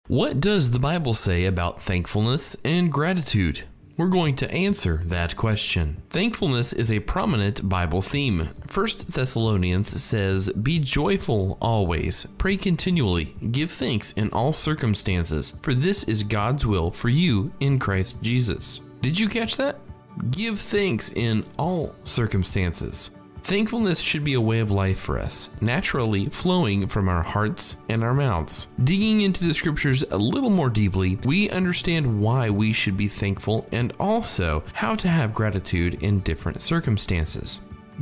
What does the Bible say about thankfulness and gratitude? We're going to answer that question. Thankfulness is a prominent Bible theme. 1 Thessalonians says, "Be joyful always, pray continually, give thanks in all circumstances, for this is God's will for you in Christ Jesus." Did you catch that? Give thanks in all circumstances. Thankfulness should be a way of life for us, naturally flowing from our hearts and our mouths. Digging into the scriptures a little more deeply, we understand why we should be thankful and also how to have gratitude in different circumstances.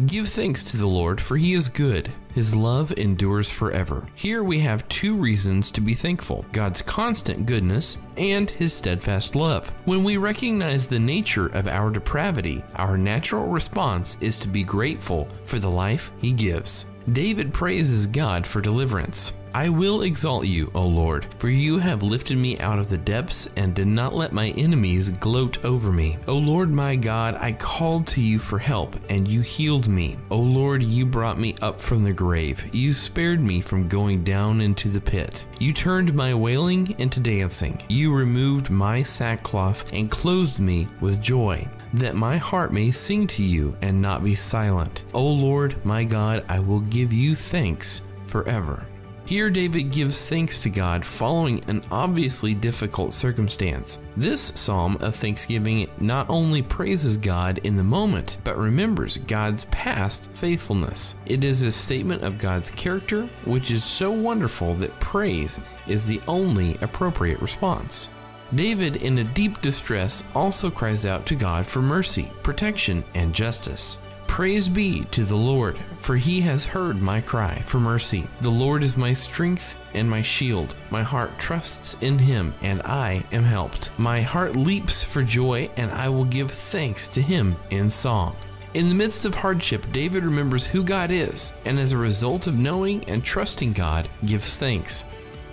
Give thanks to the Lord, for he is good. His love endures forever. Here we have two reasons to be thankful: God's constant goodness and his steadfast love. When we recognize the nature of our depravity, our natural response is to be grateful for the life he gives. David praises God for deliverance. "I will exalt you, O Lord, for you have lifted me out of the depths and did not let my enemies gloat over me. O Lord my God, I called to you for help, and you healed me. O Lord, you brought me up from the grave. You spared me from going down into the pit. You turned my wailing into dancing. You removed my sackcloth and clothed me with joy, that my heart may sing to you and not be silent. O Lord my God, I will give you thanks forever." Here David gives thanks to God following an obviously difficult circumstance. This psalm of thanksgiving not only praises God in the moment, but remembers God's past faithfulness. It is a statement of God's character, which is so wonderful that praise is the only appropriate response. David, in a deep distress, also cries out to God for mercy, protection, and justice. "Praise be to the Lord, for he has heard my cry for mercy. The Lord is my strength and my shield. My heart trusts in him, and I am helped. My heart leaps for joy, and I will give thanks to him in song." In the midst of hardship, David remembers who God is, and as a result of knowing and trusting God, gives thanks.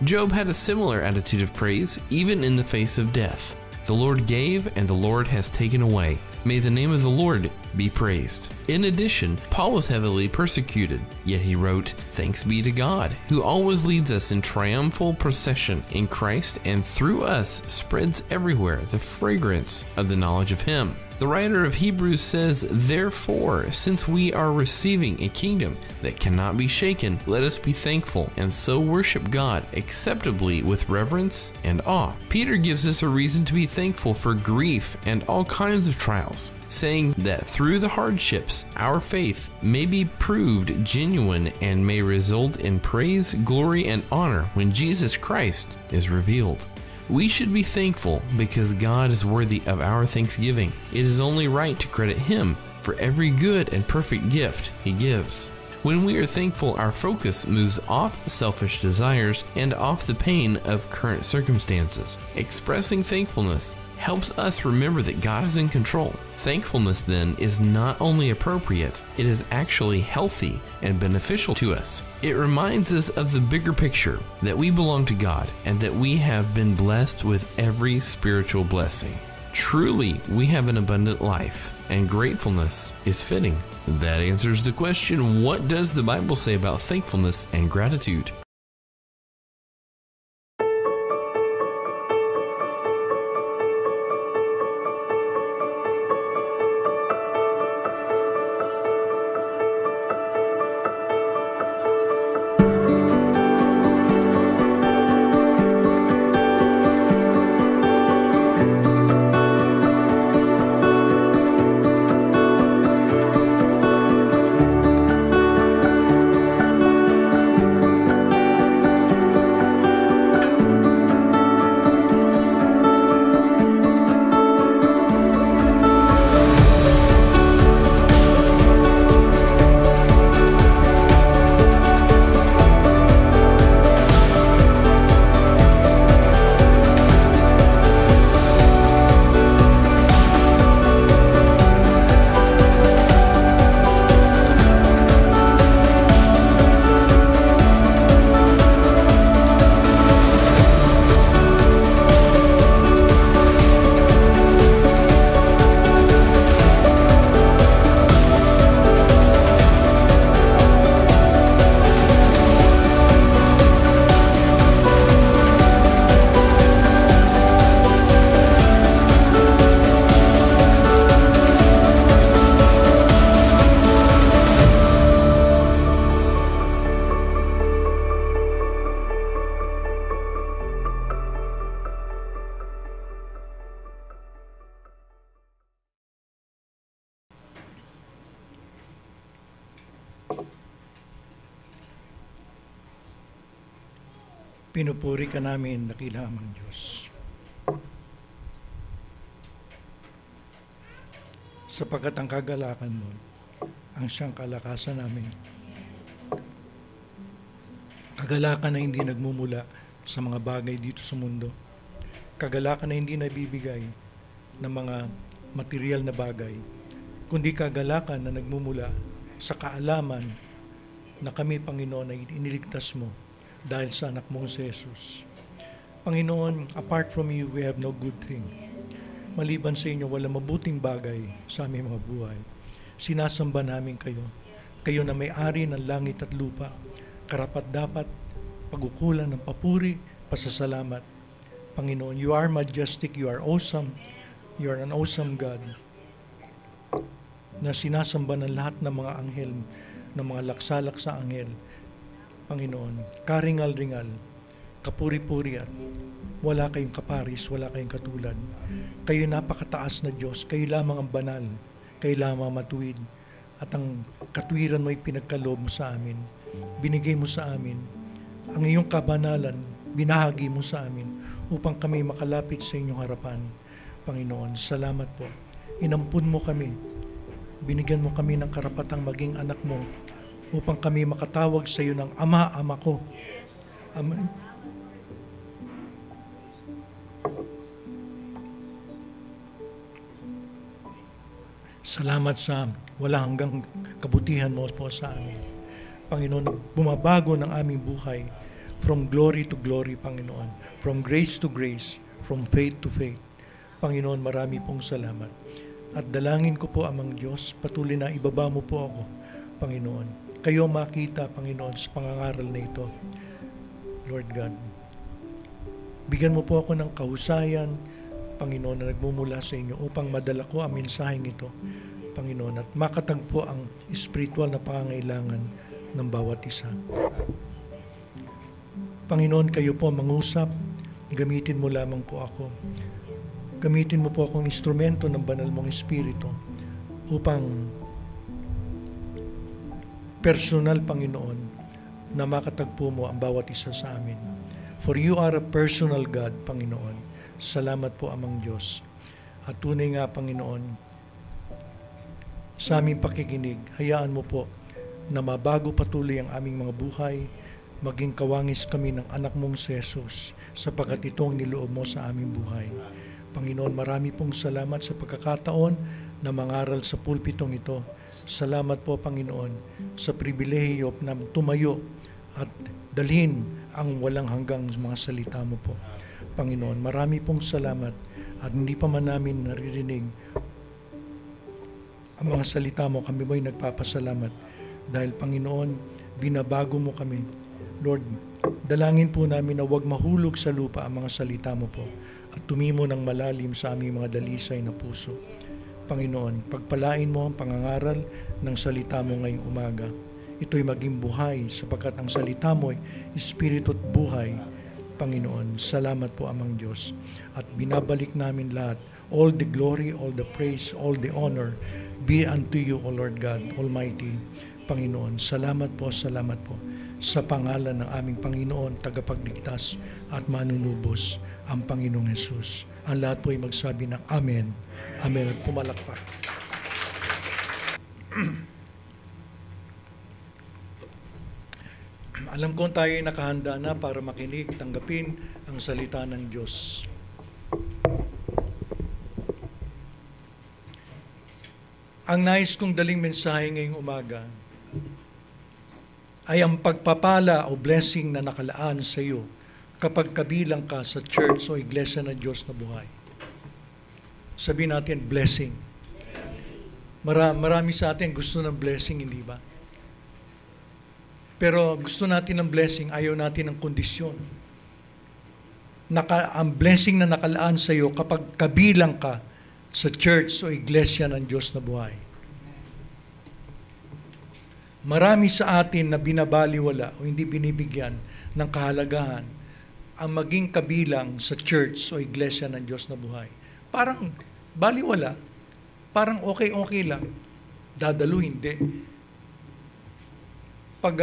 Job had a similar attitude of praise, even in the face of death. "The Lord gave, and the Lord has taken away. May the name of the Lord be praised." In addition, Paul was heavily persecuted, yet he wrote, "Thanks be to God, who always leads us in triumphal procession in Christ, and through us spreads everywhere the fragrance of the knowledge of him." The writer of Hebrews says, "Therefore, since we are receiving a kingdom that cannot be shaken, let us be thankful and so worship God acceptably with reverence and awe." Peter gives us a reason to be thankful for grief and all kinds of trials, saying that through the hardships, our faith may be proved genuine and may result in praise, glory, and honor when Jesus Christ is revealed. We should be thankful because God is worthy of our thanksgiving. It is only right to credit him for every good and perfect gift he gives. When we are thankful, our focus moves off selfish desires and off the pain of current circumstances. Expressing thankfulness helps us remember that God is in control. Thankfulness then is not only appropriate, it is actually healthy and beneficial to us. It reminds us of the bigger picture, that we belong to God and that we have been blessed with every spiritual blessing. Truly, we have an abundant life, and gratefulness is fitting. That answers the question, what does the Bible say about thankfulness and gratitude? Pinupuri ka namin, dakilamang Diyos. Sapagkat ang kagalakan mo, ang siyang kalakasan namin. Kagalakan na hindi nagmumula sa mga bagay dito sa mundo. Kagalakan na hindi nabibigay ng mga material na bagay, kundi kagalakan na nagmumula sa kaalaman na kami, Panginoon, ay iniligtas mo dahil sa anak mong si Jesus. Panginoon, apart from you, we have no good thing. Maliban sa inyo, wala mabuting bagay sa aming mga buhay. Sinasamba namin kayo. Kayo na may-ari ng langit at lupa. Karapat-dapat, pag-ukulan ng papuri, pasasalamat. Panginoon, you are majestic, you are awesome, you are an awesome God na sinasamba ng lahat ng mga anghel, ng mga laksa-laksa anghel. Panginoon, karingal-ringal, kapuri-puri at wala kayong kaparis, wala kayong katulad. Kayo napakataas na Diyos, kayo lamang ang banal, kayo lamang matuwid, at ang katwiran mo ay pinagkaloob mo sa amin. Binigay mo sa amin ang iyong kabanalan, binahagi mo sa amin upang kami makalapit sa inyong harapan. Panginoon, salamat po. Inampun mo kami, binigyan mo kami ng karapatang maging anak mo upang kami makatawag sa iyo ng Ama, Ama ko. Ama. Salamat sa wala hanggang kabutihan mo po sa amin. Panginoon, bumabago ng aming buhay from glory to glory, Panginoon. From grace to grace, from faith to faith. Panginoon, marami pong salamat. At dalangin ko po, Amang Diyos, patuloy na ibaba mo po ako, Panginoon. Kayo makita, Panginoon, sa pangangaral na ito. Lord God, bigyan mo po ako ng kahusayan, Panginoon, na nagmumula sa inyo upang madala ko ang mensaheng ito, Panginoon, at makatagpo ang spiritual na pangangailangan ng bawat isa. Panginoon, kayo po mangusap, gamitin mo lamang po ako. Gamitin mo po akong instrumento ng banal mong Espiritu upang personal, Panginoon, na makatagpo mo ang bawat isa sa amin. For you are a personal God, Panginoon. Salamat po, Amang Diyos. At tunay nga, Panginoon, sa aming pakikinig, hayaan mo po na mabago patuloy ang aming mga buhay, maging kawangis kami ng anak mong si Jesus, sapagkat itong niloob mo sa aming buhay. Panginoon, marami pong salamat sa pagkakataon na mangaral sa pulpitong ito. Salamat po, Panginoon, sa pribilehiyo na tumayo at dalhin ang walang hanggang mga salita mo po. Panginoon, marami pong salamat at hindi pa man namin naririnig ang mga salita mo, kami mo'y nagpapasalamat dahil, Panginoon, binabago mo kami. Lord, dalangin po namin na huwag mahulog sa lupa ang mga salita mo po at tumimo ng malalim sa aming mga dalisay na puso. Panginoon, pagpalain mo ang pangangaral ng salita mo ngayong umaga. Ito'y maging buhay sapagkat ang salita mo ay espiritu at buhay. Panginoon, salamat po, Amang Diyos. At binabalik namin lahat, all the glory, all the praise, all the honor be unto you, O Lord God Almighty. Panginoon, salamat po sa pangalan ng aming Panginoon, tagapagligtas at manunubos, ang Panginoong Hesus. Ang lahat po ay magsabi ng Amen. Amen at pumalakpak. Alam kong tayo ay nakahanda na para makinig, tanggapin ang salita ng Diyos. Ang nais kong daling mensahe ngayong umaga ay ang pagpapala o blessing na nakalaan sa iyo kapag kabilang ka sa church o iglesia ng Diyos na buhay. Sabihin natin, blessing. Marami sa atin gusto ng blessing, hindi ba? Pero gusto natin ng blessing, ayaw natin ng kondisyon. Ang blessing na nakalaan sa iyo kapag kabilang ka sa church o iglesia ng Diyos na buhay. Marami sa atin na binabaliwala o hindi binibigyan ng kahalagahan ang maging kabilang sa church o iglesia ng Diyos na buhay. Parang baliwala, parang okay lang, dadalo hindi. Pag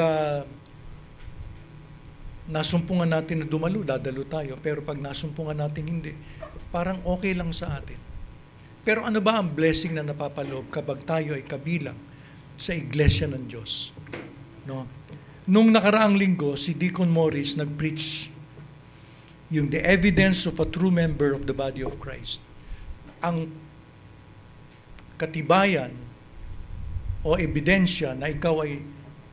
nasumpungan natin na dumalo, dadalo tayo. Pero pag nasumpungan natin hindi, parang okay lang sa atin. Pero ano ba ang blessing na napapaloob kapag tayo ay kabilang sa iglesia ng Diyos? No? Nung nakaraang linggo, si Deacon Morris nag-preach yung the evidence of a true member of the body of Christ. Ang katibayan o ebidensya na ikaw ay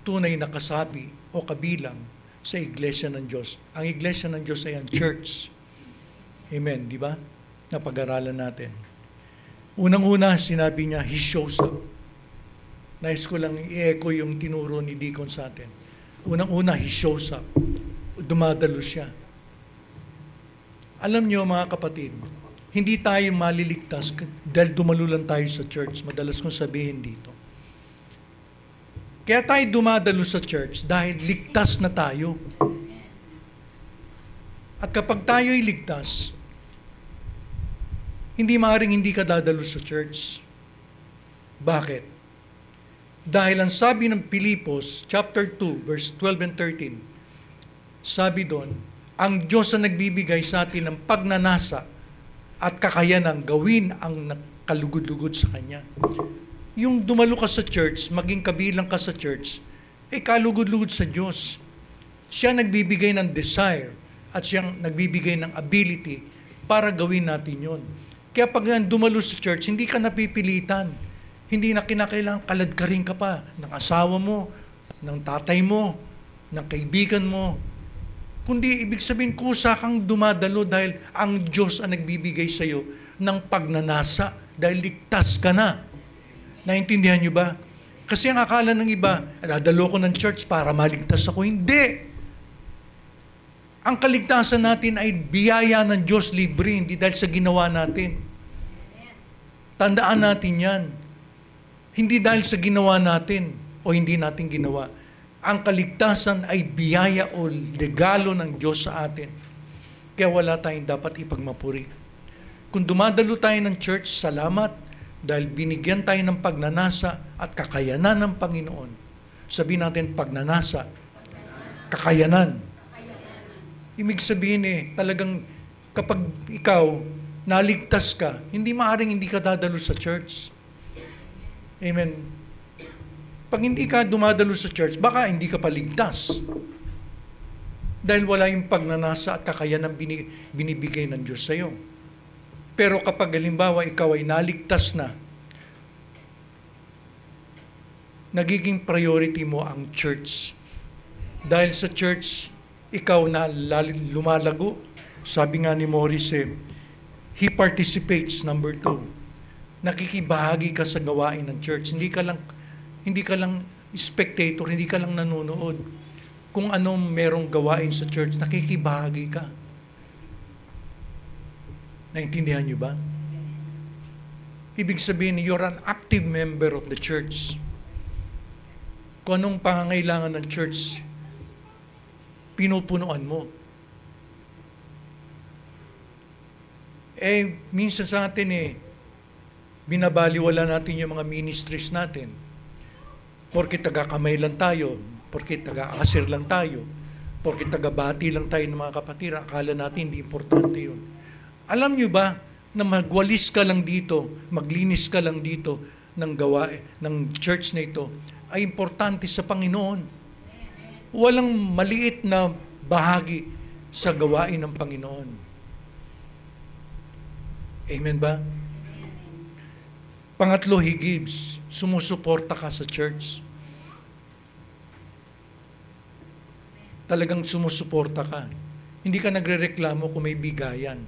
tunay na kasapi o kabilang sa iglesia ng Diyos. Ang iglesia ng Diyos ay ang church. Amen, di ba? Napag-aralan natin. Unang-una, sinabi niya, He shows up. Nais ko lang i-echo yung tinuro ni Deacon sa atin. Unang-una, He shows up. Dumadalo siya. Alam niyo mga kapatid, hindi tayo maliligtas dahil dumalo lang tayo sa church. Madalas kong sabihin dito. Kaya tayo dumadalo sa church dahil ligtas na tayo. At kapag tayo ay ligtas, hindi maaaring hindi ka dadalo sa church. Bakit? Dahil ang sabi ng Pilipos, chapter 2, verse 12 and 13, sabi doon, ang Diyos ang nagbibigay sa atin ng pagnanasa at kakayanang gawin ang kalugod-lugod sa Kanya. Yung dumalo ka sa church, maging kabilang ka sa church, kalugod-lugod sa Diyos. Siya nagbibigay ng desire at siyang nagbibigay ng ability para gawin natin yon. Kaya pag dumalo sa church, hindi ka napipilitan. Hindi na kinakailangan kaladkarin ka pa ng asawa mo, ng tatay mo, ng kaibigan mo. Kundi ibig sabihin, kusa kang dumadalo dahil ang Diyos ang nagbibigay sa iyo ng pagnanasa dahil ligtas ka na. Naintindihan niyo ba? Kasi ang akala ng iba, dadalo ko ng church para maligtas ako. Hindi. Ang kaligtasan natin ay biyaya ng Diyos libre, hindi dahil sa ginawa natin. Tandaan natin yan. Hindi dahil sa ginawa natin o hindi natin ginawa. Ang kaligtasan ay biyaya o regalo ng Diyos sa atin. Kaya wala tayong dapat ipagmapuri. Kung dumadalo tayo ng church, salamat dahil binigyan tayo ng pagnanasa at kakayanan ng Panginoon. Sabihin natin pagnanasa, kakayanan. Ibig sabihin talagang kapag ikaw naligtas ka, hindi maaaring hindi ka dadalo sa church. Amen. Pag hindi ka dumadalo sa church, baka hindi ka paligtas. Dahil wala yung pagnanasa at kakayanan binibigay ng Diyos sa iyo. Pero kapag halimbawa ikaw ay naligtas na, nagiging priority mo ang church. Dahil sa church, ikaw na lumalago. Sabi nga ni Morris, he participates, number 2. Nakikibahagi ka sa gawain ng church. Hindi ka lang spectator, hindi ka lang nanonood. Kung anong merong gawain sa church, nakikibahagi ka. Naintindihan niyo ba? Ibig sabihin, you're an active member of the church. Kung anong pangangailangan ng church, pinupunuan mo. Minsan sa atin binabaliwala natin yung mga ministries natin. Porke taga-kamay lang tayo, porke taga-asir lang tayo, porke taga-bati lang tayo ng mga kapatid, akala natin hindi importante yun. Alam nyo ba na magwalis ka lang dito, maglinis ka lang dito ng gawain, ng church na ito, ay importante sa Panginoon. Walang maliit na bahagi sa gawain ng Panginoon. Amen ba? Pangatlo, He gives. Sumusuporta ka sa church. Talagang sumusuporta ka. Hindi ka nagrereklamo kung may bigayan.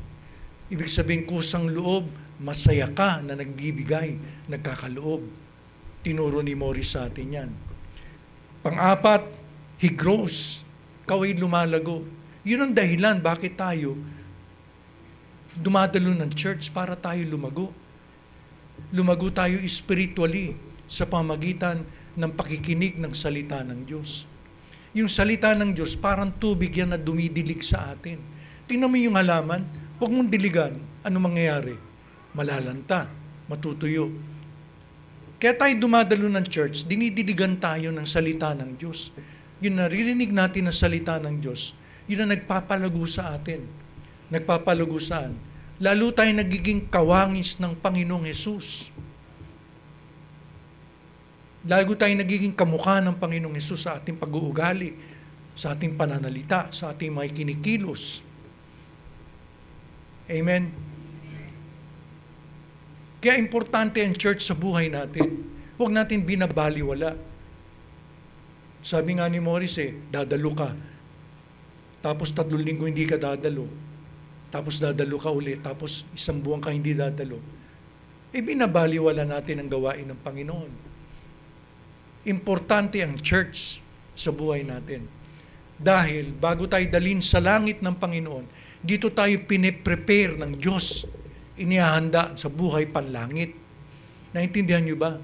Ibig sabihin, kusang loob, masaya ka na nagbibigay, nagkakaloob. Tinuro ni Morris sa atin yan. Pang-apat, He grows. Ikaw ay lumalago. Yun ang dahilan bakit tayo dumadalo ng church para tayo lumago. Lumago tayo spiritually sa pamagitan ng pakikinig ng salita ng Diyos. Yung salita ng Diyos parang tubig yan na dumidilig sa atin. Tingnan mo yung halaman, huwag mong diligan. Ano mangyayari? Malalanta, matutuyo. Kaya tayo dumadalo ng church, dinidiligan tayo ng salita ng Diyos. Yung naririnig natin na salita ng Diyos, Yun ang nagpapalago sa atin. Nagpapalago saan? Lalo tayo nagiging kawangis ng Panginoong Hesus. Lalo tayo nagiging kamukha ng Panginoong Hesus sa ating pag-uugali, sa ating pananalita, sa ating mga kinikilos. Amen? Kaya importante ang church sa buhay natin. Huwag natin binabaliwala. Sabi nga ni Morris dadalo ka. Tapos 3 linggo hindi ka dadalo. Tapos dadalo ka ulit. Tapos 1 buwan ka hindi dadalo. Binabaliwala natin ang gawain ng Panginoon. Importante ang church sa buhay natin. Dahil bago tayo dalhin sa langit ng Panginoon, dito tayo piniprepare ng Diyos. Inihahanda sa buhay panlangit. Naintindihan niyo ba?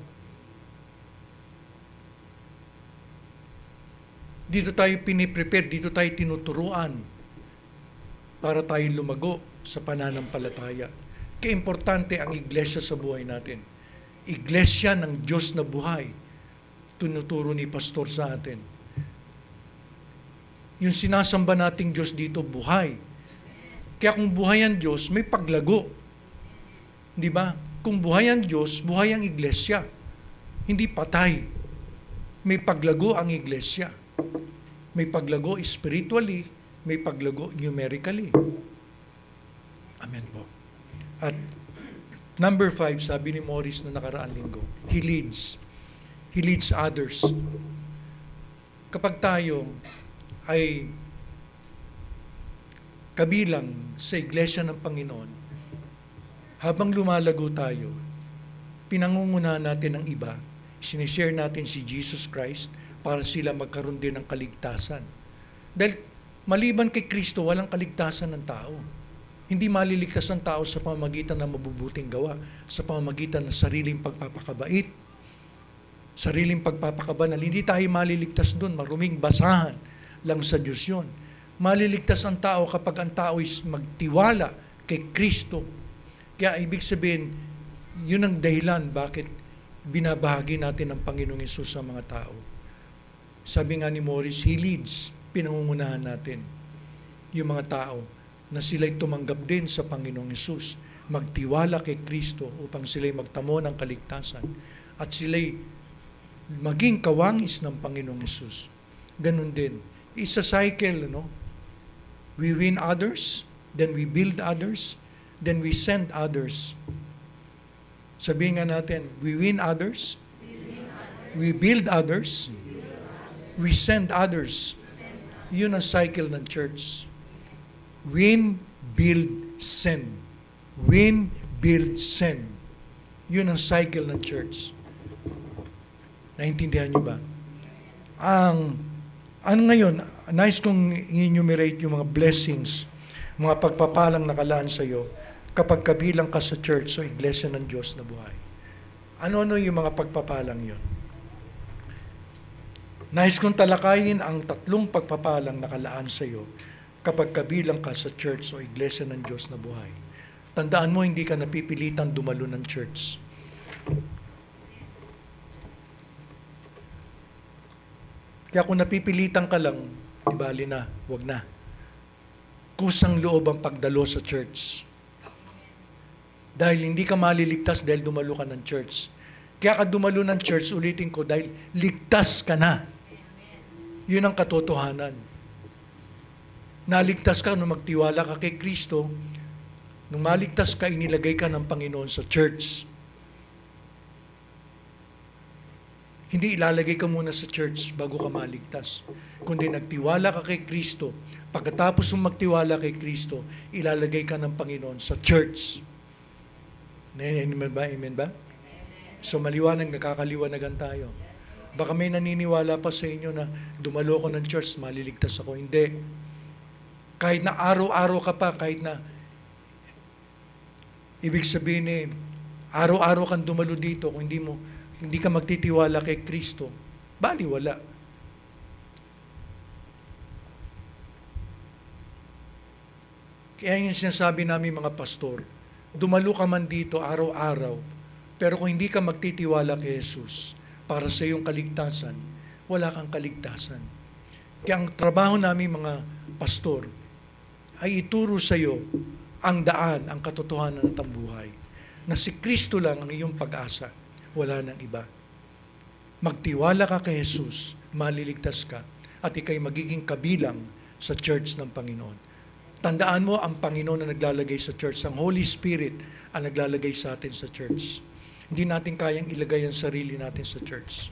Dito tayo piniprepare, dito tayo tinuturuan para tayo lumago sa pananampalataya. Kaya importante ang iglesia sa buhay natin. Iglesia ng Diyos na buhay. Tinuturo ni pastor sa atin. Yung sinasamba nating Diyos dito, buhay. Kaya kung buhay ang Diyos, may paglago. Di ba? Kung buhay ang Diyos, buhay ang iglesia. Hindi patay. May paglago ang iglesia. May paglago spiritually, may paglago numerically. Amen po. At number 5, sabi ni Morris na nakaraang linggo, He leads. He leads others. Kapag tayo ay kabilang sa iglesia ng Panginoon, habang lumalago tayo, pinangungunahan natin ang iba, sinishare natin si Jesus Christ para sila magkaroon din ng kaligtasan. Dahil maliban kay Kristo, walang kaligtasan ng tao. Hindi maliligtas ang tao sa pamamagitan ng mabubuting gawa, sa pamamagitan ng sariling pagpapakabait, sariling pagpapakabanal. Hindi tayo maliligtas doon, maruming basahan lang sa Diyos yun. Maliligtas ang tao kapag ang tao is magtiwala kay Kristo. Kaya ibig sabihin, yun ang dahilan bakit binabahagi natin ang Panginoong Hesus sa mga tao. Sabi nga ni Morris, He leads. Pinangungunahan natin yung mga tao na sila'y tumanggap din sa Panginoong Hesus, magtiwala kay Kristo upang sila'y magtamo ng kaligtasan at sila'y maging kawangis ng Panginoong Hesus. Ganun din. It's a cycle, no? We win others, then we build others, then we send others. Sabihin nga natin, we win others, we build others, we send others. Yun ang cycle ng church. Win, build, send. Win, build, send. Yun ang cycle ng church. Naintindihan niyo ba? Ano ngayon, nice kong enumerate yung mga blessings, mga pagpapalang nakalaan sa iyo kapag kabilang ka sa church o iglesia ng Diyos na buhay. Ano-ano yung mga pagpapalang yun? Nais kong talakayin ang 3 pagpapalang nakalaan sa iyo kapag kabilang ka sa church o iglesia ng Diyos na buhay. Tandaan mo, hindi ka napipilitan dumalo ng church. Kaya kung napipilitan ka lang, di bali na, wag na. Kusang loob ang pagdalo sa church. Dahil hindi ka maliligtas dahil dumalo ka ng church. Kaya ka dumalo ng church, ulitin ko, dahil ligtas ka na. Yun ang katotohanan. Naligtas ka nung magtiwala ka kay Kristo. Nung maligtas ka, inilagay ka ng Panginoon sa church. Hindi ilalagay ka muna sa church bago ka maligtas. Kundi nagtiwala ka kay Kristo. Pagkatapos mong magtiwala kay Kristo, ilalagay ka ng Panginoon sa church. Amen ba? Amen ba? So maliwanag, nakakaliwanagan tayo. Baka may naniniwala pa sa inyo na dumalo ko ng church, maliligtas ako. Hindi. Kahit na araw-araw ka pa, kahit na ibig sabihin araw-araw kang dumalo dito, kung hindi ka magtitiwala kay Kristo, baliwala. Kaya yung sinasabi namin mga pastor, dumalo ka man dito araw-araw, pero kung hindi ka magtitiwala kay Jesus para sa iyong kaligtasan, wala kang kaligtasan. Kaya ang trabaho namin mga pastor ay ituro sa iyo ang daan, ang katotohanan at ang buhay. Na si Kristo lang ang iyong pag-asa. Wala nang iba. Magtiwala ka kay Jesus, maliligtas ka, at ikay magiging kabilang sa church ng Panginoon. Tandaan mo, ang Panginoon na naglalagay sa church, ang Holy Spirit ang naglalagay sa atin sa church. Hindi natin kayang ilagay ang sarili natin sa church.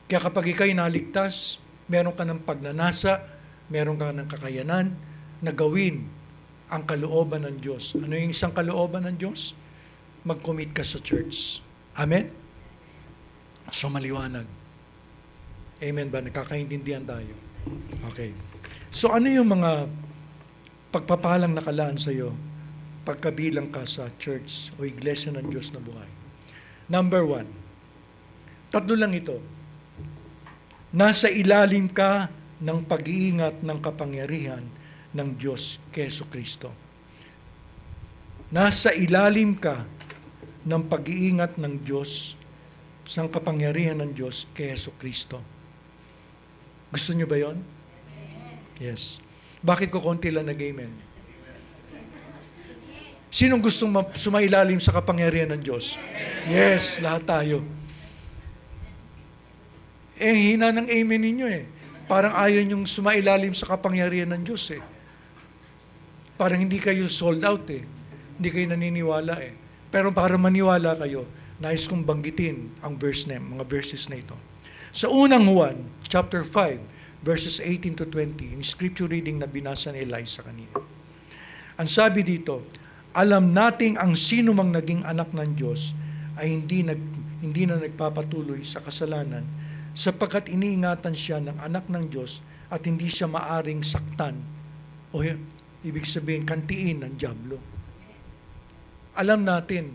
Kaya kapag ikay naligtas, meron ka ng pagnanasa, meron ka ng kakayanan na gawin ang kalooban ng Diyos. Ano yung isang kalooban ng Diyos? Mag-commit ka sa church. Amen? So maliwanag. Amen ba? Nakakaintindihan tayo. Okay. So ano yung mga pagpapalang nakalaan sa iyo pagkabilang ka sa church o iglesia ng Diyos na buhay? Number 1. Tatlo lang ito. Nasa ilalim ka ng pag-iingat ng kapangyarihan ng Diyos kay Jesucristo. Nasa ilalim ka ng pag-iingat ng Diyos sa kapangyarihan ng Diyos kay Jesucristo. Gusto niyo ba yon? Yes. Bakit ko konti lang nag-amen? Sinong gustong sumailalim sa kapangyarihan ng Diyos? Yes, lahat tayo. Hina ng amen ninyo Parang ayaw nyong sumailalim sa kapangyarihan ng Diyos Parang hindi kayo sold out Hindi kayo naniniwala Pero para maniwala kayo, nais kong banggitin ang mga verses na ito. Sa unang Juan, chapter 5, verses 18 to 20, yung scripture reading na binasa ni Eliza kanina. Ang sabi dito, alam nating ang sino mang naging anak ng Diyos ay hindi na nagpapatuloy sa kasalanan sapagkat iniingatan siya ng anak ng Diyos at hindi siya maaring saktan o ibig sabihin kantiin ng dyablo. Alam natin,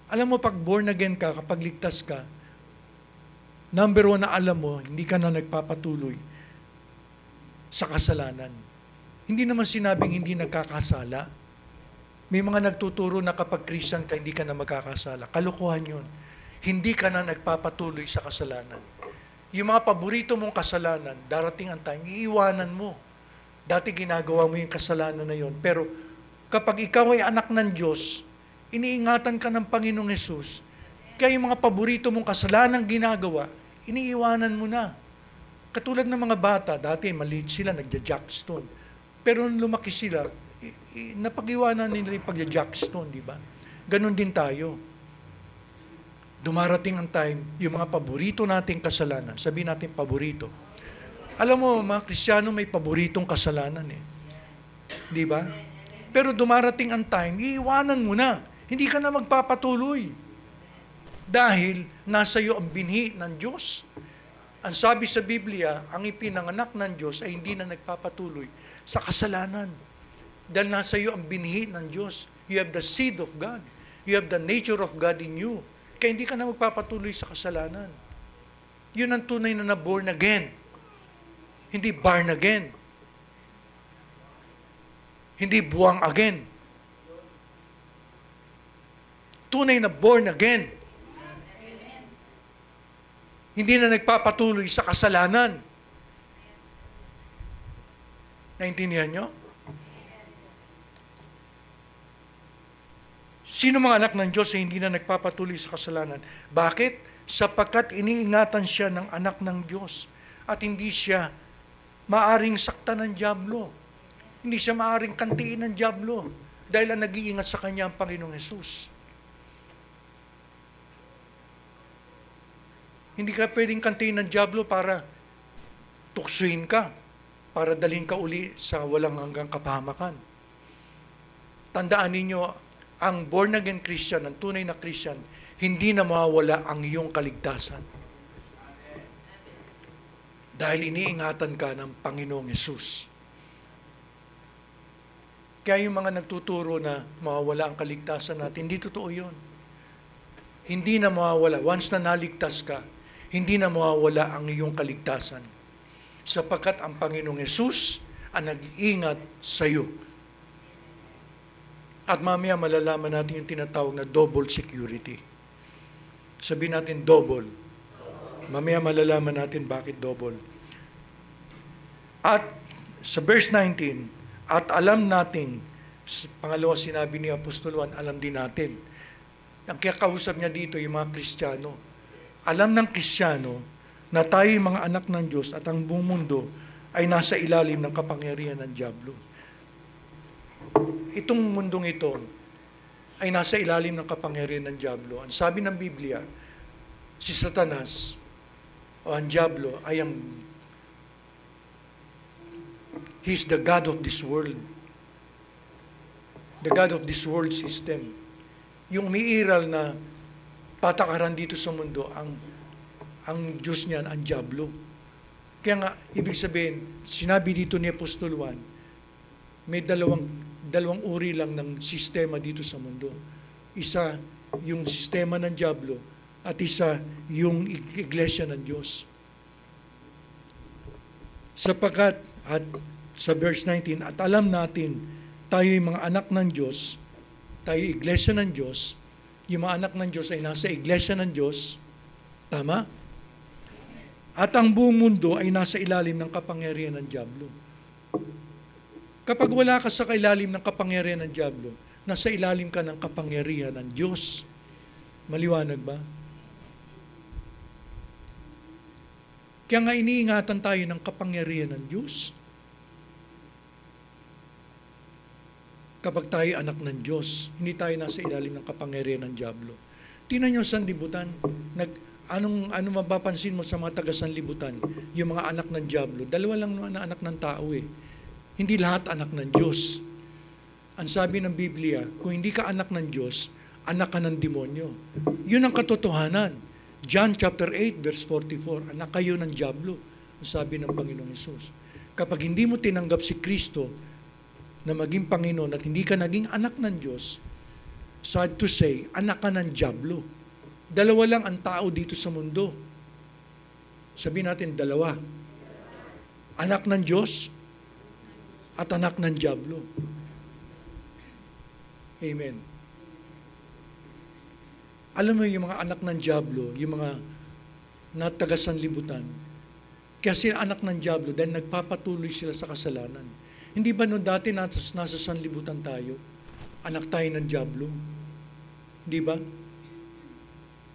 alam mo pag born again ka, kapag ligtas ka, number 1 na alam mo, hindi ka na nagpapatuloy sa kasalanan. Hindi naman sinabing hindi nagkakasala. May mga nagtuturo na kapag Christian ka, hindi ka na magkakasala. Kalokohan yun. Hindi ka na nagpapatuloy sa kasalanan. Yung mga paborito mong kasalanan, darating ang time, iiwanan mo. Dati ginagawa mo yung kasalanan na yun. Pero kapag ikaw ay anak ng Diyos, iniingatan ka ng Panginoong Hesus, kaya yung mga paborito mong kasalanan ginagawa, iniiwanan mo na. Katulad ng mga bata, dati maliit sila, nagja-jackstone. Pero nung lumaki sila, napag-iwanan nila yung pagja-jackstone, di ba? Ganon din tayo. Dumarating ang time, yung mga paborito nating kasalanan, sabihin natin paborito. Alam mo, mga Kristiyano may paboritong kasalanan Di ba? Pero dumarating ang time, iiwanan mo na. Hindi ka na magpapatuloy. Dahil nasa iyo ang binhi ng Diyos. Ang sabi sa Biblia, ang ipinanganak ng Diyos ay hindi na nagpapatuloy sa kasalanan. Dahil nasa iyo ang binhi ng Diyos. You have the seed of God. You have the nature of God in you. Kaya hindi ka na magpapatuloy sa kasalanan. Yun ang tunay na born again. Hindi born again. Hindi buwang again. Tunay na born again. Hindi na nagpapatuloy sa kasalanan. Naintindihan nyo? Sino mga anak ng Diyos ay hindi na nagpapatuloy sa kasalanan? Bakit? Sapagkat iniingatan siya ng anak ng Diyos at hindi siya maaring saktan ng dyablo. Hindi siya maaring kantiin ng dyablo dahil ang nag-iingat sa kanya ang Panginoong Hesus. Hindi ka pwedeng kantiin ng dyablo para tuksuin ka, para dalhin ka uli sa walang hanggang kapahamakan. Tandaan ninyo, ang born-again Christian, ang tunay na Christian, hindi na mawawala ang iyong kaligtasan. Dahil iniingatan ka ng Panginoong Hesus. Kaya yung mga nagtuturo na mawawala ang kaligtasan natin, hindi totoo yun. Hindi na mawawala. Once na naligtas ka, hindi na mawawala ang iyong kaligtasan. Sapagkat ang Panginoong Hesus ang nag-iingat sa iyo. At mamaya malalaman natin yung tinatawag na double security. Sabihin natin double. Mamaya malalaman natin bakit double. At Sa verse 19, at alam natin, pangalawa sinabi ni Apostol Juan, alam din natin. Ang kakausap niya dito, yung mga Kristiyano. Alam ng Kristiyano na tayo mga anak ng Diyos at ang buong mundo ay nasa ilalim ng kapangyarihan ng Diablo. Itong mundong ito ay nasa ilalim ng kapangyarihan ng Diablo. Ang sabi ng Biblia, si Satanas o ang Diablo ay he's the God of this world. The God of this world system. Yung umiiral na patakaran dito sa mundo, ang Diyos niyan, ang Diablo. Kaya nga, ibig sabihin, sinabi dito ni Apostol Juan, may dalawang uri lang ng sistema dito sa mundo. Isa, yung sistema ng Diablo, at isa, yung iglesia ng Diyos. Sapagkat, at sa verse 19, at alam natin, tayo yung mga anak ng Diyos, tayo iglesia ng Diyos, yung mga anak ng Diyos ay nasa iglesia ng Diyos, tama? At ang buong mundo ay nasa ilalim ng kapangyarihan ng Diablo. Kapag wala ka sa ilalim ng kapangyarihan ng Diablo, nasa ilalim ka ng kapangyarihan ng Diyos. Maliwanag ba? Kaya nga iniingatan tayo ng kapangyarihan ng Diyos. Kapag tayo anak ng Diyos, hindi tayo nasa ilalim ng kapangyarihan ng Diablo. Tingnan niyo sa sanlibutan, ano mapapansin mo sa mga taga-sanlibutan, yung mga anak ng Diablo, dalawa lang naman na anak ng tao eh. Hindi lahat anak ng Diyos. Ang sabi ng Biblia, kung hindi ka anak ng Diyos, anak ka ng demonyo. Yun ang katotohanan. John chapter 8 verse 44, anak kayo ng Diablo, ang sabi ng Panginoong Hesus. Kapag hindi mo tinanggap si Kristo na maging Panginoon at hindi ka naging anak ng Diyos, sad to say, anak ka ng Diablo. Dalawa lang ang tao dito sa mundo. Sabihin natin, dalawa. Anak ng Diyos at anak ng Diablo. Amen. Alam mo yung mga anak ng Diablo, yung mga nataga-sanlibutan, kaya sila anak ng Diablo dahil nagpapatuloy sila sa kasalanan. Hindi ba noon dati nasa sanlibutan tayo, anak tayo ng Diablo? Hindi ba?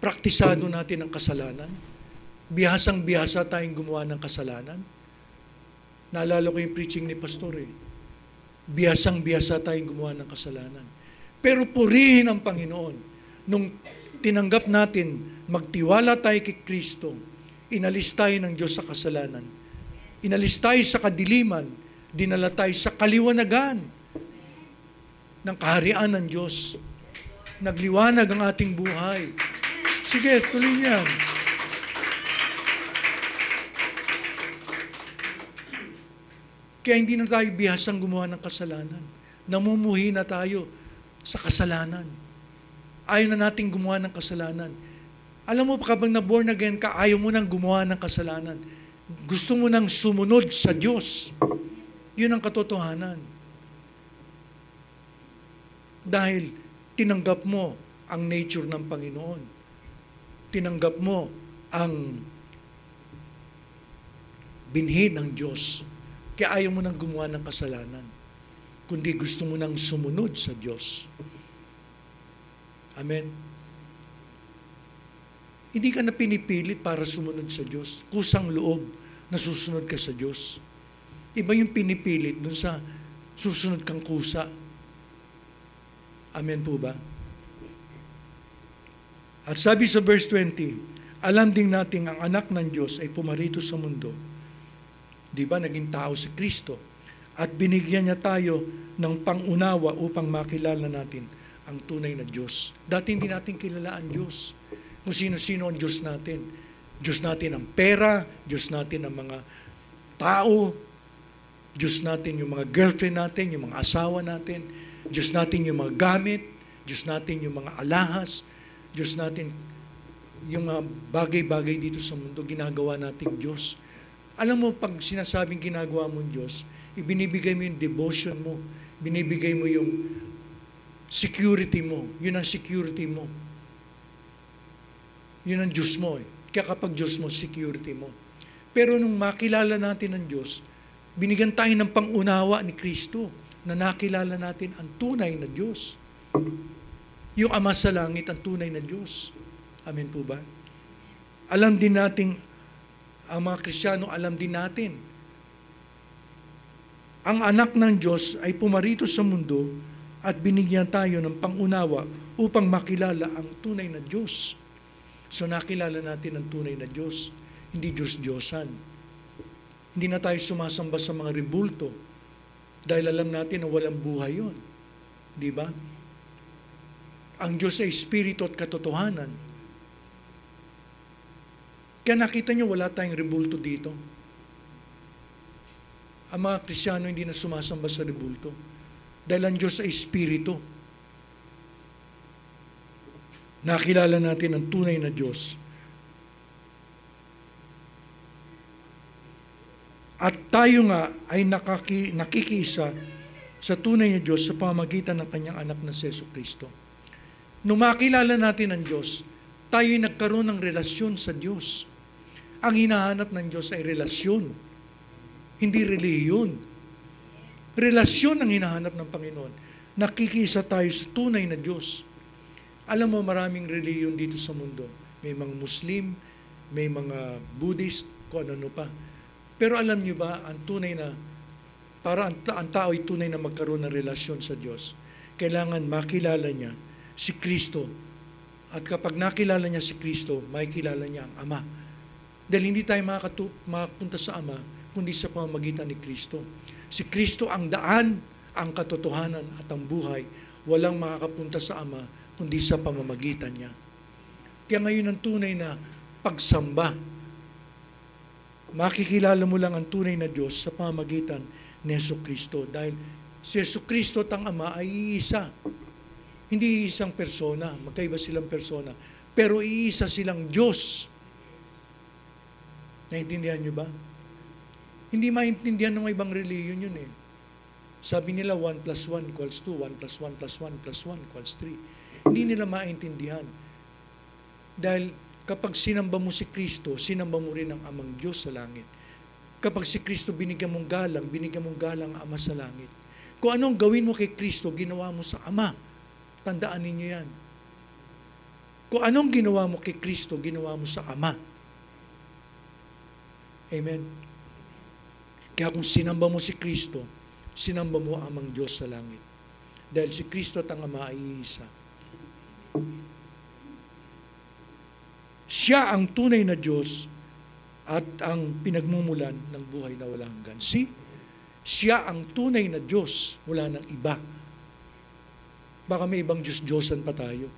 Praktisado natin ang kasalanan. Bihasang-bihasa tayong gumawa ng kasalanan. Naalala ko yung preaching ni Pastor eh. Bihasang-bihasa tayong gumawa ng kasalanan. Pero purihin ang Panginoon. Nung tinanggap natin, magtiwala tayo kay Kristo, inalis tayo ng Diyos sa kasalanan. Inalis tayo sa kadiliman, dinala tayo sa kaliwanagan ng kaharian ng Diyos. Nagliwanag ang ating buhay. Sige, tuloy niyan. Kaya hindi na tayo bihasang gumawa ng kasalanan. Namumuhi na tayo sa kasalanan. Ayaw na nating gumawa ng kasalanan. Alam mo, kapag na-born again ka, ayaw mo nang gumawa ng kasalanan. Gusto mo nang sumunod sa Diyos. Yun ang katotohanan. Dahil tinanggap mo ang nature ng Panginoon. Tinanggap mo ang binhi ng Diyos. Kaya ayaw mo nang gumawa ng kasalanan. Kundi gusto mo nang sumunod sa Diyos. Amen? Hindi ka na pinipilit para sumunod sa Diyos. Kusang loob na susunod ka sa Diyos. Iba yung pinipilit dun sa susunod kang kusa. Amen po ba? At sabi sa verse 20, alam din natin ang anak ng Diyos ay pumarito sa mundo. Di ba, naging tao si Kristo. At binigyan niya tayo ng pangunawa upang makilala natin ang tunay na Diyos. Dati hindi natin kilala ang Diyos. Kung sino-sino ang Diyos natin. Diyos natin ang pera, Diyos natin ang mga tao, Diyos natin yung mga girlfriend natin, yung mga asawa natin, Diyos natin yung mga gamit, Diyos natin yung mga alahas, Diyos natin yung mga bagay-bagay dito sa mundo, ginagawa nating Diyos. Alam mo, pag sinasabing ginagawa mong Diyos, ibinibigay mo yung devotion mo, binibigay mo yung security mo, yun ang security mo. Yun ang Diyos mo eh. Kaya kapag Diyos mo, security mo. Pero nung makilala natin ang Diyos, Binigyan tayo ng pangunawa ni Kristo na nakilala natin ang tunay na Diyos. Yung Ama sa langit ang tunay na Diyos. Amen po ba? Alam din natin, ang mga Kristiyano, alam din natin, ang anak ng Diyos ay pumarito sa mundo at binigyan tayo ng pangunawa upang makilala ang tunay na Diyos. So nakilala natin ang tunay na Diyos, hindi Diyos-Diyosan. Hindi na tayo sumasamba sa mga rebulto dahil alam natin na walang buhay yun. Di ba? Ang Diyos ay Espiritu at katotohanan. Kaya nakita niyo, wala tayong rebulto dito. Ang mga Kristiyano hindi na sumasamba sa rebulto dahil ang Diyos ay Espiritu. Nakilala natin ang tunay na Diyos. At tayo nga ay nakikisa sa tunay na Diyos sa pamamagitan ng kanyang anak na si Jesucristo. Nung makilala natin ang Diyos, tayo ay nagkaroon ng relasyon sa Diyos. Ang hinahanap ng Diyos ay relasyon, hindi relihiyon. Relasyon ang hinahanap ng Panginoon. Nakikisa tayo sa tunay na Diyos. Alam mo, maraming relihiyon dito sa mundo. May mga Muslim, may mga Buddhist, kung ano pa. Pero alam niyo ba, ang tunay na, para ang tao ay tunay na magkaroon ng relasyon sa Diyos, kailangan makilala niya si Kristo. At kapag nakilala niya si Kristo, makikilala niya ang Ama. Dahil hindi tayo makapunta sa Ama, kundi sa pamamagitan ni Kristo. Si Kristo ang daan, ang katotohanan at ang buhay. Walang makakapunta sa Ama, kundi sa pamamagitan niya. Kaya ngayon ang tunay na pagsamba, makikilala mo lang ang tunay na Diyos sa pamamagitan ni Jesucristo. Dahil si Jesucristo at ang Ama ay iisa. Hindi iisang persona, magkaiba silang persona. Pero iisa silang Diyos. Naintindihan nyo ba? Hindi maintindihan ng ibang religion yun eh. Sabi nila 1 plus 1 equals 2, 1 plus 1 plus 1 plus 1 equals 3. Hindi nila maintindihan. Dahil kapag sinamba mo si Kristo, sinamba mo rin ang Amang Diyos sa langit. Kapag si Kristo binigyan mong galang ang Ama sa langit. Kung anong gawin mo kay Kristo, ginawa mo sa Ama. Tandaan ninyo yan. Kung anong ginawa mo kay Kristo, ginawa mo sa Ama. Amen. Kaya kung sinamba mo si Kristo, sinamba mo ang Amang Diyos sa langit. Dahil si Kristo at ang Ama ay iisa. Siya ang tunay na Diyos at ang pinagmumulan ng buhay na walang hanggan. Siya ang tunay na Diyos, wala nang iba. Baka may ibang Diyos-Diyosan pa tayo.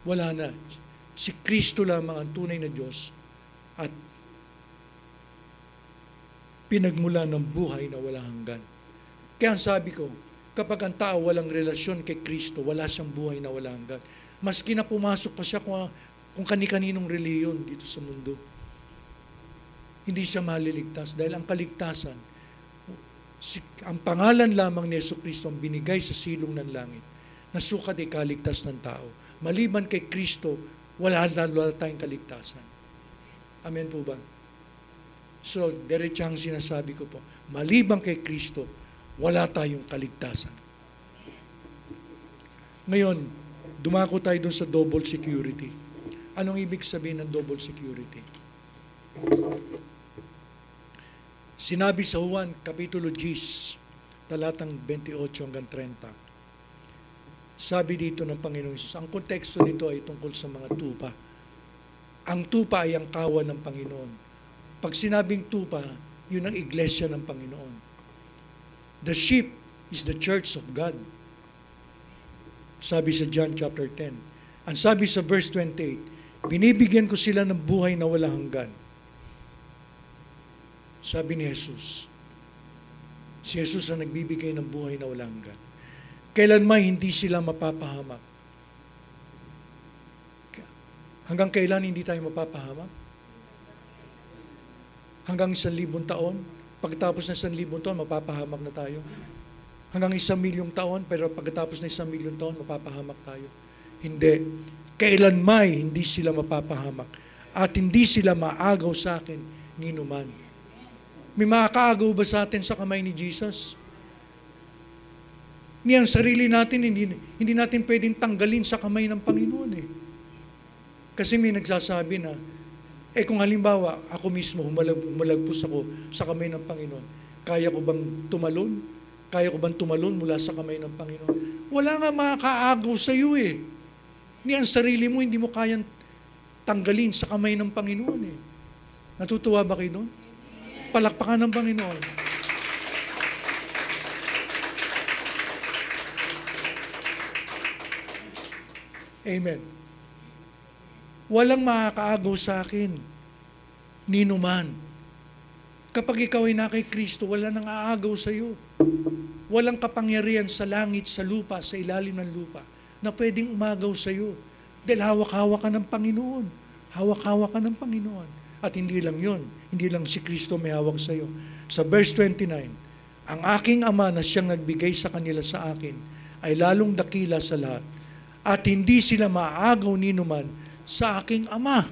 Wala na. Si Kristo lamang ang tunay na Diyos at pinagmulan ng buhay na walang hanggan. Kaya ang sabi ko, kapag ang tao walang relasyon kay Kristo, wala siyang buhay na walang hanggan. Maski na pumasok pa siya kung kani-kaninong reliyon dito sa mundo, hindi siya maliligtas dahil ang kaligtasan, ang pangalan lamang ni Jesucristo ang binigay sa silong ng langit, na sukat ay kaligtas ng tao. Maliban kay Kristo, wala tayong kaligtasan. Amen po ba? So, diretsang sinasabi ko po, maliban kay Kristo, wala tayong kaligtasan. Ngayon, dumako tayo dun sa double security. Anong ibig sabihin ng double security? Sinabi sa Juan, Kapitulo 10, talatang 28 hanggang 30. Sabi dito ng Panginoong Hesus, ang konteksto nito ay tungkol sa mga tupa. Ang tupa ay ang kawan ng Panginoon. Pag sinabing tupa, yun ang iglesia ng Panginoon. The sheep is the church of God. Sabi sa John chapter 10. Ang sabi sa verse 28, binibigyan ko sila ng buhay na walang hanggan. Sabi ni Jesus. Si Jesus ang nagbibigay ng buhay na walang hanggan. Kailanman hindi sila mapapahamak. Hanggang kailan hindi tayo mapapahamak? Hanggang 1,000 taon? Pagkatapos ng 1,000 taon, mapapahamak na tayo. Hanggang 1,000,000 taon, pero pagkatapos ng 1,000,000 taon, mapapahamak tayo. Hindi. Kailanmay hindi sila mapapahamak. At hindi sila maagaw sa akin ni numan. May makakaagaw ba sa atin sa kamay ni Jesus? Ni ang sarili natin, hindi natin pwedeng tanggalin sa kamay ng Panginoon eh. Kasi may nagsasabi na, kung halimbawa, ako mismo, humalagpos ako sa kamay ng Panginoon, kaya ko bang tumalon? Kaya ko bang tumalon mula sa kamay ng Panginoon? Wala nga makakaagaw sa iyo eh. Ni ang sarili mo, hindi mo kayang tanggalin sa kamay ng Panginoon eh. Natutuwa ba kayo doon? Palakpakan ng Panginoon. Amen. Walang makakaagaw sa akin, ninuman. Kapag ikaw ay na kay Kristo, wala nang aagaw sa iyo. Walang kapangyarihan sa langit, sa lupa, sa ilalim ng lupa, na pwedeng umagaw sa iyo. Dahil hawak-hawak ka ng Panginoon. Hawak-hawak ka ng Panginoon. At hindi lang yon, hindi lang si Kristo may hawak sa iyo. Sa verse 29, ang aking Ama na siyang nagbigay sa kanila sa akin, ay lalong dakila sa lahat. At hindi sila maaagaw ninuman sa aking Ama.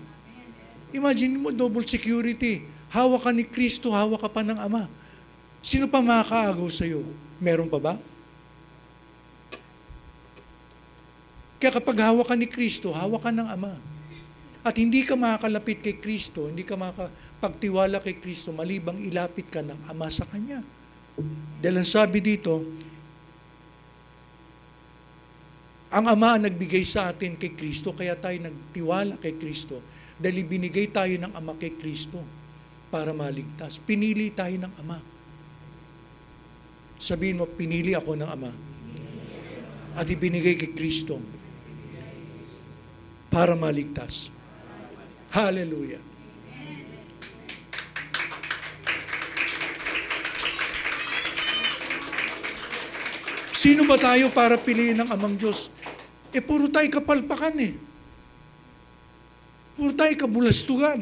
Imagine mo, double security. Hawak ka ni Kristo, hawak ka pa ng Ama. Sino pa makakaagaw sa iyo? Meron pa ba? Kaya kapag hawak ka ni Kristo, hawak ka ng Ama. At hindi ka makakalapit kay Kristo, hindi ka makapagtiwala kay Kristo, malibang ilapit ka ng Ama sa Kanya. Dahil ang sabi dito, ang Ama ang nagbigay sa atin kay Kristo, kaya tayo nagtiwala kay Kristo. Dahil ibinigay tayo ng Ama kay Kristo para maligtas. Pinili tayo ng Ama. Sabihin mo, pinili ako ng Ama. At ibinigay kay Kristo para maligtas. Hallelujah. Sino ba tayo para piliin ng Amang Diyos? Puro tayo kapalpakan eh. Puro tayo kabulastugan.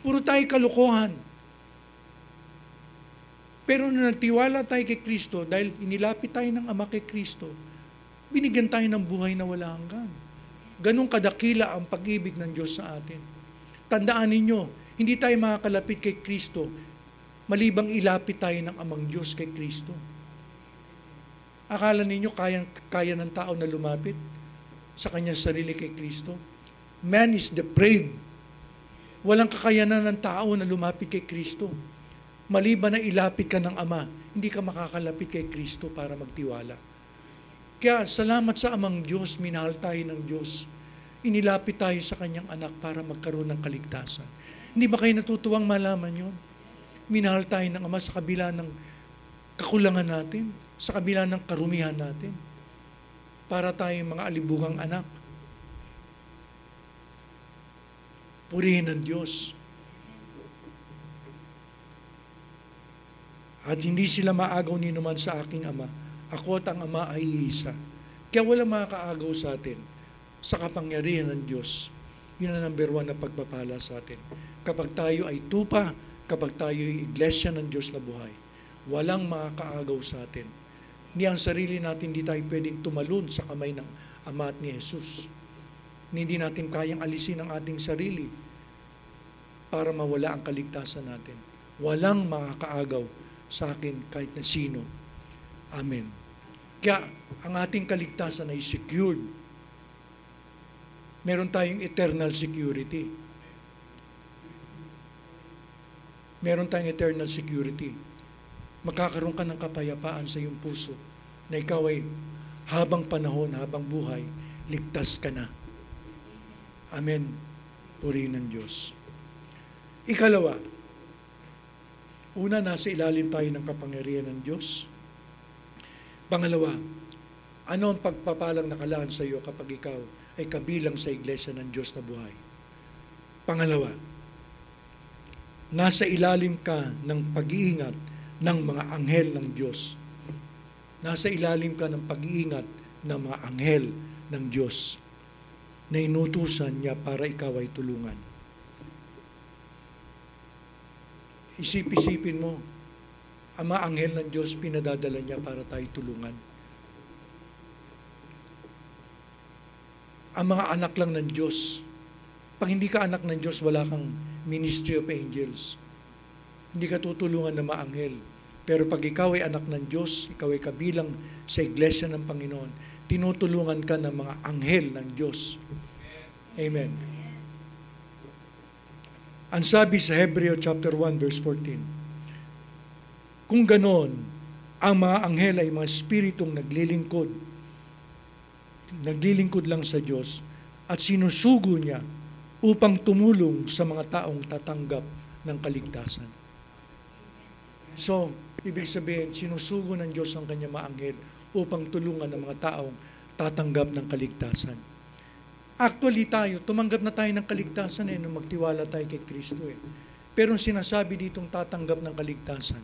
Puro tayo kalokohan. Pero nung nagtiwala tayo kay Kristo, dahil inilapit tayo ng Ama kay Kristo, binigyan tayo ng buhay na wala hanggan. Ganong kadakila ang pag-ibig ng Diyos sa atin. Tandaan ninyo, hindi tayo makakalapit kay Kristo, malibang ilapit tayo ng Amang Diyos kay Kristo. Akala ninyo kaya ng tao na lumapit sa kanyang sarili kay Kristo? Man is depraved. Walang kakayanan ng tao na lumapit kay Kristo. Maliban na ilapit ka ng Ama, hindi ka makakalapit kay Kristo para magtiwala. Kaya salamat sa Amang Diyos, minahal tayo ng Diyos. Inilapit tayo sa kanyang anak para magkaroon ng kaligtasan. Hindi ba kayo natutuwang malaman yon? Minahal tayo ng Ama sa kabila ng kakulangan natin, sa kabila ng karumihan natin, para tayong mga alibugang anak. Purihin ang Diyos. At hindi sila maagaw ni naman sa aking Ama. Ako at ang Ama ay iisa. Kaya walang makakaagaw sa atin sa kapangyarihan ng Diyos. Yun ang number 1 na pagpapala sa atin. Kapag tayo ay tupa, kapag tayo ay iglesia ng Diyos na buhay, walang makakaagaw sa atin. Ni ang sarili natin, hindi tayo pwedeng tumalon sa kamay ng Ama at ni Jesus. Hindi natin kayang alisin ang ating sarili para mawala ang kaligtasan natin. Walang makakaagaw sa akin kahit na sino. Amen. Kaya ang ating kaligtasan ay secured. Meron tayong eternal security. Meron tayong eternal security. Magkakaroon ka ng kapayapaan sa iyong puso na ikaw ay habang panahon, habang buhay, ligtas ka na. Amen. Purihin ng Diyos. Ikalawa, una, nasa ilalim tayo ng kapangyarihan ng Diyos. Pangalawa, ano ang pagpapalang nakalaan sa iyo kapag ikaw ay kabilang sa iglesia ng Diyos na buhay? Pangalawa, nasa ilalim ka ng pag-iingat ng mga anghel ng Diyos. Nasa ilalim ka ng pag-iingat ng mga anghel ng Diyos na inutusan niya para ikaw ay tulungan. Isip-isipin mo, ang mga anghel ng Diyos pinadadala niya para tayo tulungan. Ang mga anak lang ng Diyos. Pag hindi ka anak ng Diyos, wala kang ministry of angels. hindi ka tutulungan ng mga anghel. Pero pag ikaw ay anak ng Diyos, ikaw ay kabilang sa iglesia ng Panginoon, tinutulungan ka ng mga anghel ng Diyos. Amen. Ang sabi sa Hebreo chapter 1 verse 14, kung ganon, ang mga anghel ay mga spiritong naglilingkod lang sa Diyos at sinusugo niya upang tumulong sa mga taong tatanggap ng kaligtasan. So, ibig sabihin, sinusugo ng Diyos ang kanyang mga anghel upang tulungan ng mga taong tatanggap ng kaligtasan. Actually tumanggap na tayo ng kaligtasan nung magtiwala tayo kay Kristo Pero sinasabi ditong tatanggap ng kaligtasan,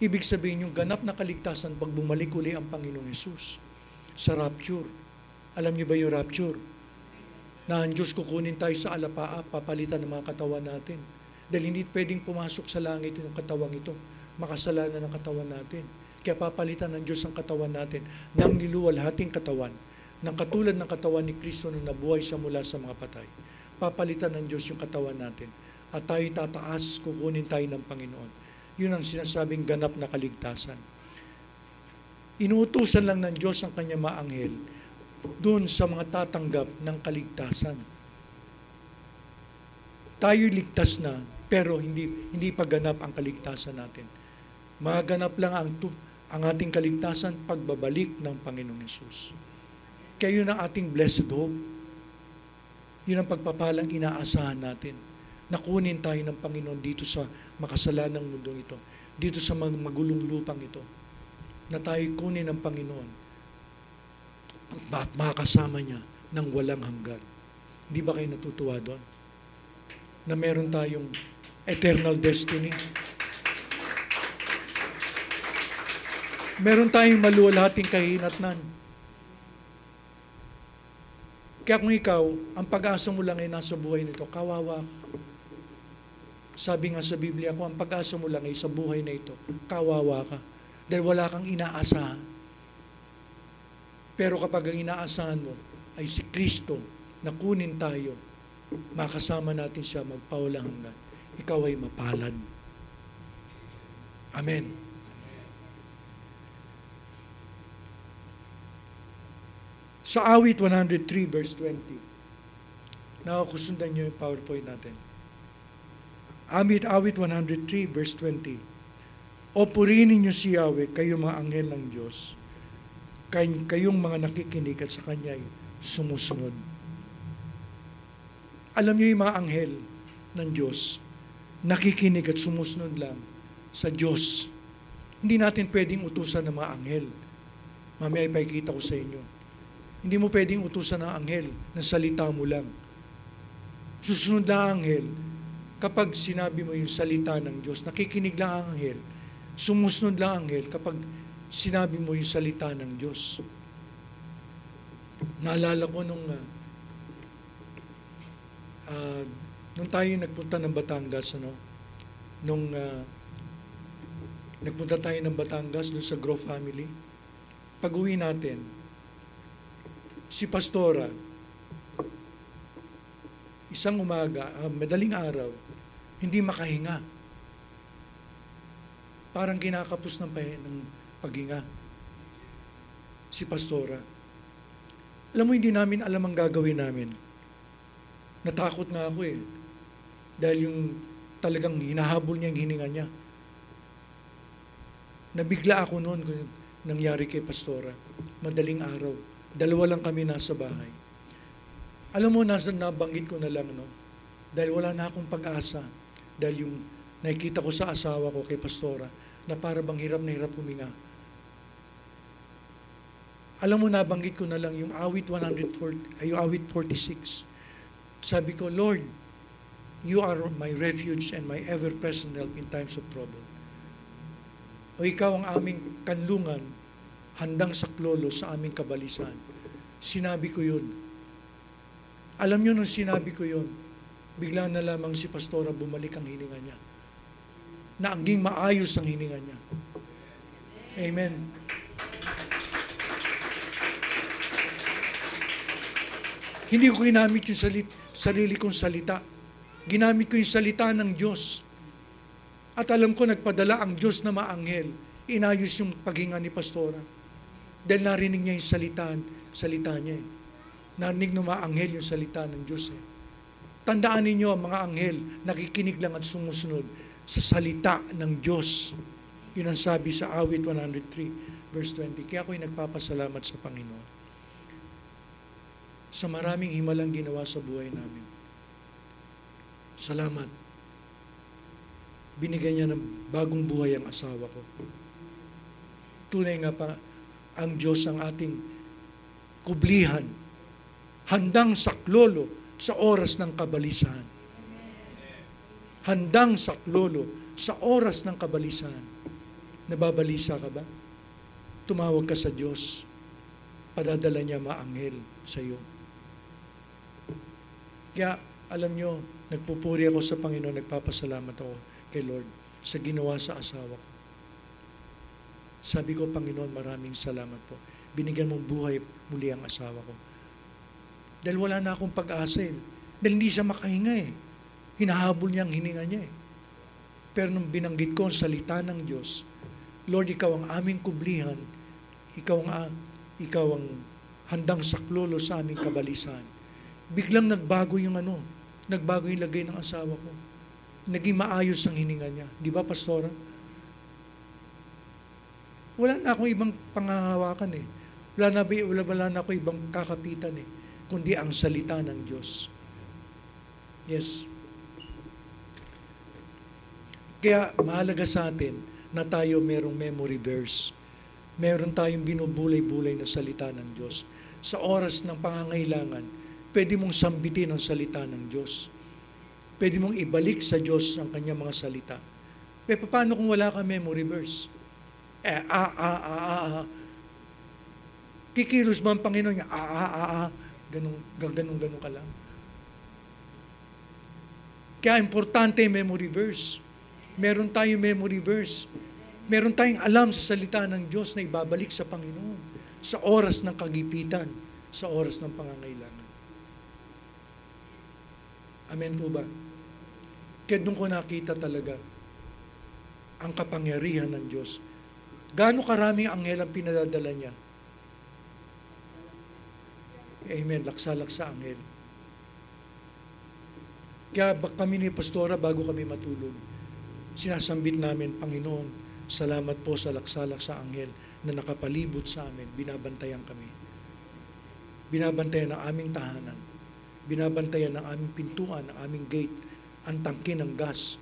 ibig sabihin yung ganap na kaligtasan pag bumalik uli ang Panginoong Hesus sa rapture. Alam niyo ba yung rapture? Na ang Diyos kukunin tayo sa alapaa, papalitan ng mga katawan natin. Dahil hindi pwedeng pumasok sa langit yung katawang ito. Makasalanan ng katawan natin. Kaya papalitan ng Diyos ang katawan natin ng niluwalhating katawan, ng katulad ng katawan ni Kristo nung nabuhay siya mula sa mga patay. Papalitan ng Diyos yung katawan natin. At tayo tataas, kukunin tayo ng Panginoon. Yun ang sinasabing ganap na kaligtasan. Inuutusan lang ng Diyos ang kanyang mga anghel doon sa mga tatanggap ng kaligtasan. Tayo'y ligtas na, pero hindi pa ganap ang kaligtasan natin. Maganap lang ang ating kaligtasan pagbabalik ng Panginoong Hesus. Kaya yun ang ating blessed hope. Yun ang pagpapalang inaasahan natin. Nakunin tayo ng Panginoon dito sa makasalanang mundong ito. Dito sa magulong lupang ito. Na tayo kunin ng Panginoon. At makakasama niya ng walang hanggan. Hindi ba kayo natutuwa doon? Na meron tayong eternal destiny. Meron tayong maluwalhating kahinatnan. Kaya kung ikaw, ang pag-asa mo lang ay nasa buhay nito, kawawa ka. Sabi nga sa Biblia, kung ang pag-asa mo lang ay sa buhay na ito, kawawa ka. Dahil wala kang inaasahan. Pero kapag ang inaasahan mo ay si Kristo, na kunin tayo, makasama natin siya magpawalang hanggan, ikaw ay mapalad. Amen. Sa awit 103 verse 20, nakakusundan nyo yung PowerPoint natin. Awit 103 verse 20, o purihin niyo si Yahweh, kayong mga anghel ng Diyos, kayong mga nakikinig at sa Kanya'y sumusunod. Alam niyo yung mga anghel ng Diyos, nakikinig at sumusunod lang sa Diyos. Hindi natin pwedeng utusan ng mga anghel. Mamaya ipakikita ko sa inyo. Hindi mo pwedeng utusan ng anghel na salita mo lang. Susunod na anghel, kapag sinabi mo yung salita ng Diyos, nakikinig lang ang anghel, sumusunod lang ang anghel kapag sinabi mo yung salita ng Diyos. Naalala ko nung tayo nagpunta ng Batangas, nagpunta tayo ng Batangas doon sa Grow Family, pag-uwi natin, si Pastora, isang umaga, madaling araw, hindi makahinga. Parang kinakapos ng paghinga. Si Pastora. Alam mo, hindi namin alam ang gagawin namin. Natakot na ako Dahil yung talagang hinahabol niya yung hininga niya. Nabigla ako noon kung nangyari kay Pastora. Madaling araw. 2 lang kami nasa bahay. Alam mo, nabanggit ko na lang, dahil wala na akong pag-asa. Dahil yung nakikita ko sa asawa ko kay Pastora, na para bang hirap na hirap huminga. Alam mo, nabanggit ko na lang yung awit 46. Sabi ko, Lord, you are my refuge and my ever-present help in times of trouble. O ikaw ang aming kanlungan, handang saklolo sa aming kabalisan. Sinabi ko yun. Alam nyo nung sinabi ko yun, bigla na lamang si Pastora bumalik ang hininga niya. Na angging maayos ang hininga niya. Amen. Hindi ko ginamit yung sarili kong salita. Ginamit ko yung salita ng Diyos. At alam ko, nagpadala ang Diyos na maanghel. Inayos yung paghinga ni Pastora. Dahil narinig niya yung salita niya. Narinig ng maanghel yung salita ng Diyos. Tandaan ninyo, ang mga anghel, nakikinig lang at sumusunod sa salita ng Diyos. Yun ang sabi sa awit 103, verse 20. Kaya ako'y nagpapasalamat sa Panginoon sa maraming himalang ginawa sa buhay namin. Salamat. Binigyan niya ng bagong buhay ang asawa ko. Tunay nga pa, ang Diyos ang ating kublihan, handang saklolo sa oras ng kabalisahan. Handang saklolo sa oras ng kabalisahan. Nababalisa ka ba? Tumawag ka sa Diyos. Padadala niya maanghel sa iyo. Kaya, alam nyo, nagpupuri ako sa Panginoon, nagpapasalamat ako kay Lord sa ginawa sa asawa ko. Sabi ko, Panginoon, maraming salamat po. Binigyan mong buhay muli ang asawa ko. Dahil wala na akong pag-asa eh. Dahil hindi siya makahinga eh. Hinahabol niya ang hininga niya eh. Pero nung binanggit ko ang salita ng Diyos, Lord, ikaw ang aming kublihan, ikaw ang handang saklolo sa aming kabalisan. Biglang nagbago yung nagbago yung lagay ng asawa ko. Naging maayos ang hininga niya. Di ba, Pastora? Wala na akong ibang pangahawakan eh. Wala na akong ibang kakapitan eh. Kundi ang salita ng Diyos. Yes. Kaya mahalaga sa atin na tayo merong memory verse. Meron tayong binubulay-bulay na salita ng Diyos. Sa oras ng pangangailangan, pwede mong sambitin ang salita ng Diyos. Pwede mong ibalik sa Diyos ang kanyang mga salita. Paano kung wala ka memory verse? Kikilos ba ang Panginoon niya? Ganun ka lang. Kaya importante yung memory verse. Meron tayong memory verse. Meron tayong alam sa salita ng Diyos na ibabalik sa Panginoon sa oras ng kagipitan, sa oras ng pangangailangan. Amen po ba? Kaya doon ko nakita talaga ang kapangyarihan ng Diyos. Gaano karaming anghel ang pinadadala niya? Amen. Laksa-laksa anghel. Kaya kami ni Pastora, bago kami matulog, sinasambit namin, Panginoon, salamat po sa laksa-laksa anghel na nakapalibot sa amin. Binabantayan kami. Binabantayan ang aming tahanan. Binabantayan ang aming pintuan, ang aming gate, ang tangke ng gas,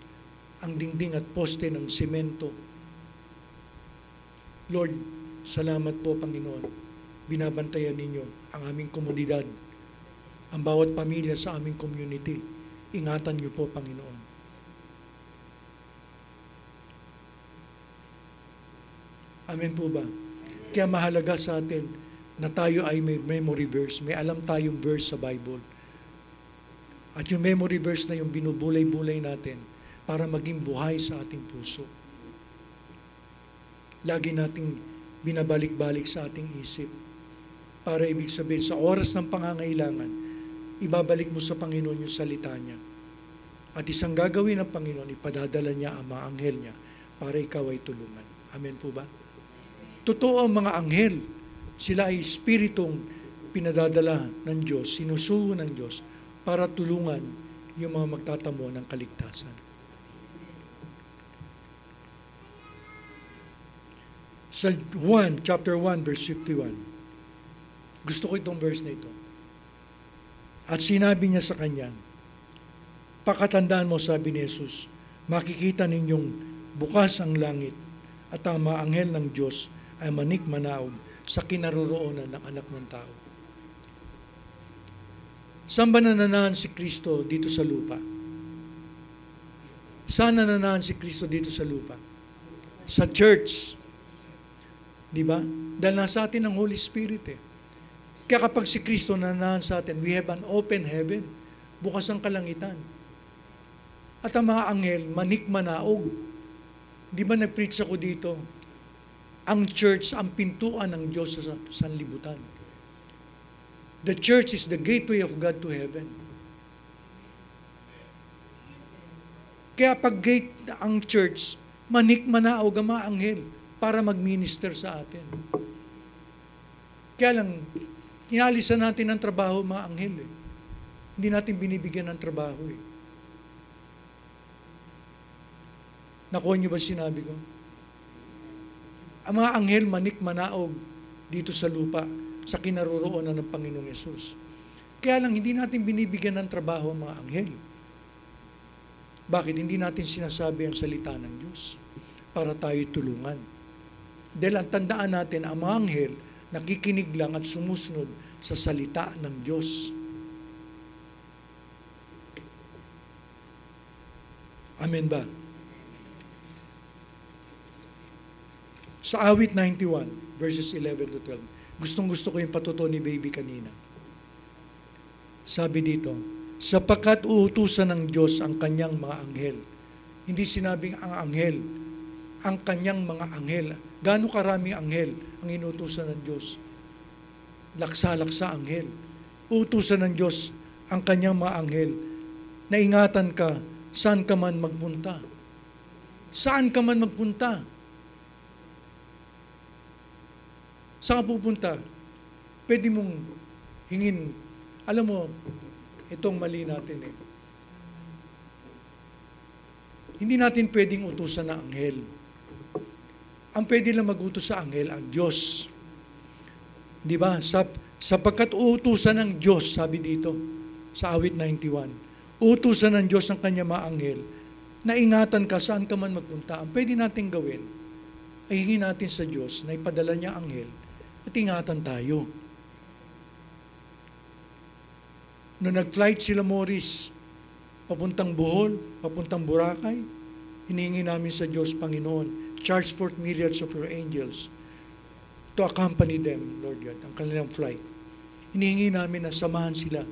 ang dingding at poste ng semento. Lord, salamat po, Panginoon. Binabantayan ninyo ang aming komunidad, ang bawat pamilya sa aming community. Ingatan niyo po, Panginoon. Amen po ba? Kaya mahalaga sa atin na tayo ay may memory verse, may alam tayong verse sa Bible. At yung memory verse na yung binubulay-bulay natin para maging buhay sa ating puso. Lagi nating binabalik-balik sa ating isip. Para ibig sabihin, sa oras ng pangangailangan, ibabalik mo sa Panginoon yung salita niya. At isang gagawin ng Panginoon, ipadadala niya ang mga anghel niya para ikaw ay tulungan. Amen po ba? Totoo ang mga anghel. Sila ay espiritong pinadadala ng Diyos, sinusugo ng Diyos para tulungan yung mga magtatamo ng kaligtasan. Sa chapter 1, verse 51, gusto ko itong verse na ito. At sinabi niya sa kanya, pakatandaan mo, sabi ni Jesus, makikita ninyong bukas ang langit at ang mga anghel ng Diyos ay manik-manaog sa kinaroroonan ng anak ng tao. Saan ba nananahan si Kristo dito sa lupa? Saan nananahan si Kristo dito sa lupa? Sa church. Di ba? Dahil nasa atin ang Holy Spirit eh. Kaya kapag si Kristo nananahan sa atin, we have an open heaven. Bukas ang kalangitan. At ang mga anghel, manik-manaog. Di ba nag-preach ako dito? Ang church, ang pintuan ng Diyos sa sanlibutan. The church is the gateway of God to heaven. Kaya pag gate ang church, manik manaog ang mga anghel para mag-minister sa atin. Kaya lang, inalisan natin ang trabaho mga anghel eh. Hindi natin binibigyan ng trabaho eh. Nakuha niyo ba sinabi ko? Ang mga anghel manik manaog dito sa lupa, sa kinaroroonan ng Panginoong Yesus. Kaya lang, hindi natin binibigyan ng trabaho ang mga anghel. Bakit hindi natin sinasabi ang salita ng Diyos? Para tayo tulungan. Dahil ang tandaan natin, ang mga anghel, nakikinig lang at sumusunod sa salita ng Diyos. Amen ba? Sa awit 91, verses 11 to 12, gustong-gusto ko yung patuto ni baby kanina. Sabi dito, sapagkat uutusan ng Diyos ang kanyang mga anghel. Hindi sinabing ang anghel, ang kanyang mga anghel. Gaano karaming anghel ang inutusan ng Diyos? Laksa-laksa anghel. Uutusan ng Diyos ang kanyang mga anghel na ingatan ka saan ka man magpunta. Saan ka man magpunta? Saan ka pupunta? Pwede mong hingin. Alam mo, itong mali natin eh. Hindi natin pwedeng utusan na anghel. Ang pwede lang mag-utos sa anghel, ang Diyos. Di ba? Sapagkat uutusan ng Diyos, sabi dito, sa awit 91, uutusan ng Diyos ang kanya mga anghel, na ingatan ka saan ka man magpunta. Ang pwede natin gawin, ay hingin natin sa Diyos na ipadala niya anghel at ingatan tayo. Noong nag-flight sila Morris, papuntang Bohol, papuntang Boracay, hinihingi namin sa Diyos, Panginoon, charge forth myriads of your angels to accompany them, Lord God, ang kanilang flight. Hinihingi namin na samahan sila,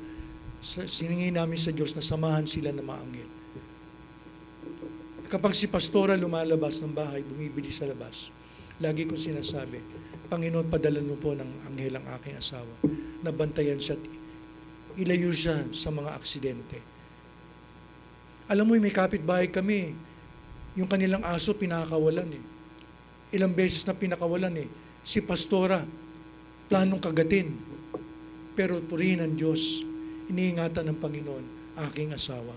hinihingi namin sa Diyos na samahan sila ng mga anghel. Kapag si pastora lumalabas ng bahay, bumibili sa labas, lagi kong sinasabi, Panginoon, padalan mo po ng anghel ang aking asawa, na bantayan siya at ilayo siya sa mga aksidente. Alam mo, may kapitbahay kami, yung kanilang aso pinakawalan eh. Ilang beses na pinakawalan eh. Si pastora, planong kagatin. Pero purihin ng Diyos, iniingatan ng Panginoon, aking asawa.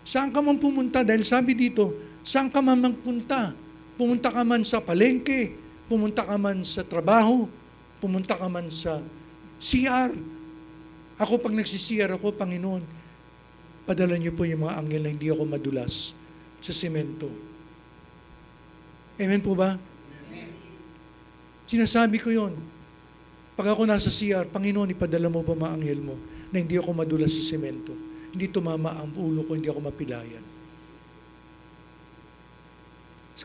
Saan ka man pumunta? Dahil sabi dito, saan ka man magpunta? Pumunta ka man sa palengke, pumunta ka man sa trabaho, pumunta ka man sa CR. Ako pag nagsi-CR ako, Panginoon, padala niyo po yung mga anghel na hindi ako madulas sa semento. Amen po ba? Amen. Sinasabi ko yon. Pag ako nasa CR, Panginoon, ipadala mo pa mga anghel mo na hindi ako madulas sa semento. Hindi tumama ang ulo ko, hindi ako mapilayan.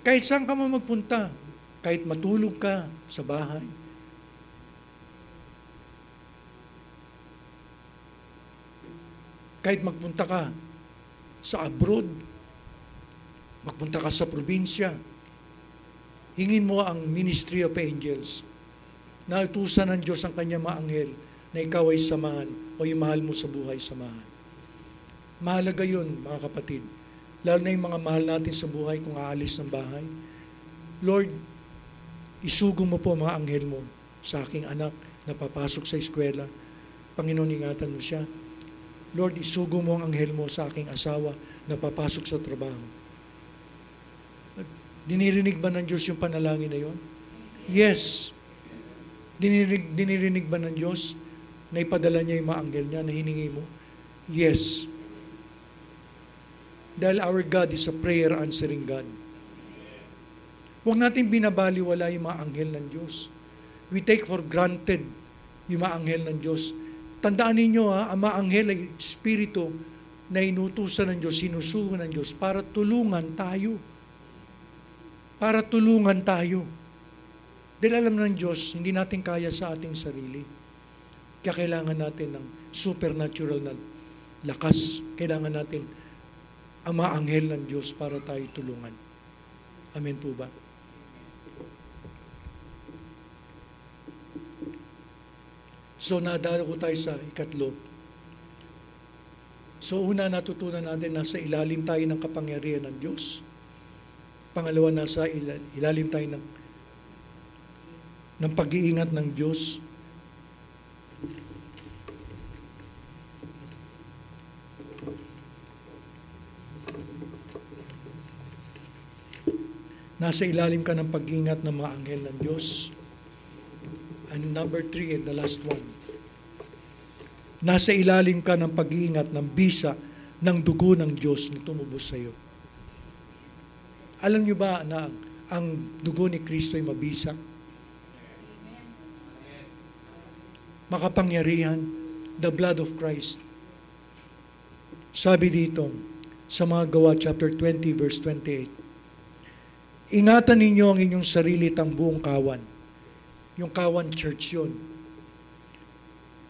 Kahit saan ka man magpunta, kahit matulog ka sa bahay, kahit magpunta ka sa abroad, magpunta ka sa probinsya, hingin mo ang ministry of angels, na utusan ng Diyos ang kanyang mga anghel, na ikaw ay samahan, o yung mahal mo sa buhay, samahan. Mahalaga yun, mga kapatid. Lalo na yung mga mahal natin sa buhay kung aalis ng bahay. Lord, isugo mo po mga anghel mo sa aking anak na papasok sa eskwela. Panginoon, ingatan mo siya. Lord, isugo mo ang anghel mo sa aking asawa na papasok sa trabaho. Dinirinig ba ng Diyos yung panalangin na yon? Yes. Dinirinig ba ng Diyos na ipadala niya yung mga anghel niya na hiningi mo? Yes. Dahil our God is a prayer answering God. Huwag natin binabaliwala yung mga anghel ng Diyos. We take for granted yung mga anghel ng Diyos. Tandaan ninyo ang mga anghel ay spirito na inutusan ng Diyos, sinusugo ng Diyos para tulungan tayo. Para tulungan tayo. Dahil alam ng Diyos, hindi natin kaya sa ating sarili. Kaya kailangan natin ng supernatural na lakas. Kailangan natin ang mga anghel ng Diyos para tayo tulungan. Amen po ba? So, nadalo ko tayo sa ikatlo. So una, natutunan natin nasa ilalim tayo ng kapangyarihan ng Diyos. Pangalawa, nasa ilalim tayo ng pag-iingat ng Diyos. Nasa ilalim ka ng pag-iingat ng mga anghel ng Diyos. And number 3, and the last one, nasa ilalim ka ng pag-iingat ng bisa ng dugo ng Diyos na tumubos sa iyo. Alam niyo ba na ang dugo ni Kristo ay mabisa? Makapangyarihan, the blood of Christ. Sabi dito sa mga Gawa chapter 20 verse 28, ingatan ninyo ang inyong sarili at ang buong kawan. Yung kawan church yun.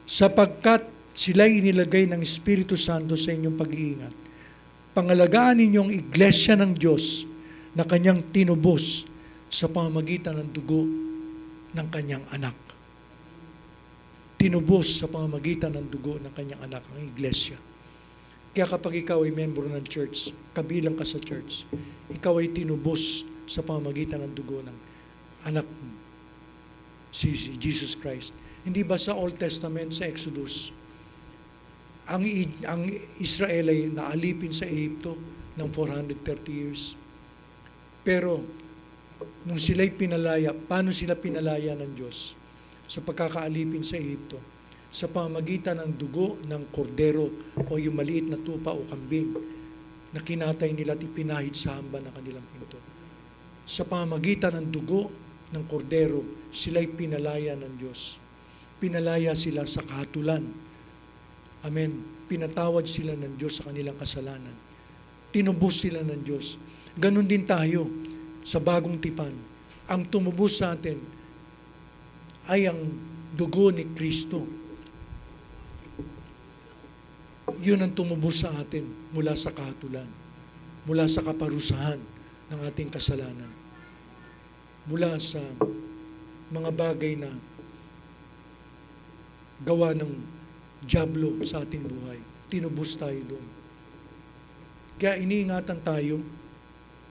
Sapagkat sila'y inilagay ng Espiritu Santo sa inyong pag-iingat. Pangalagaan ninyong iglesia ng Diyos na kanyang tinubos sa pamamagitan ng dugo ng kanyang anak. Tinubos sa pamamagitan ng dugo ng kanyang anak, ang iglesia. Kaya kapag ikaw ay membro ng church, kabilang ka sa church, ikaw ay tinubos sa pamamagitan ng dugo ng anak si Jesus Christ. Hindi ba sa Old Testament, sa Exodus, ang Israel ay naalipin sa Ehipto ng 430 years. Pero, nung sila'y pinalaya, paano sila pinalaya ng Diyos? Sa pagkakaalipin sa Ehipto, sa pamamagitan ng dugo ng kordero o yung maliit na tupa o kambing na kinatay nila at ipinahid sa hamba ng kanilang pinto. Sa pamamagitan ng dugo ng kordero, sila'y pinalaya ng Diyos. Pinalaya sila sa kahatulan. Amen. Pinatawad sila ng Diyos sa kanilang kasalanan. Tinubos sila ng Diyos. Ganon din tayo sa bagong tipan. Ang tumubos sa atin ay ang dugo ni Kristo. Yun ang tumubos sa atin mula sa kahatulan, mula sa kaparusahan ng ating kasalanan, mula sa mga bagay na gawa ng dyablo sa ating buhay. Tinubos tayo doon. Kaya iniingatan tayo,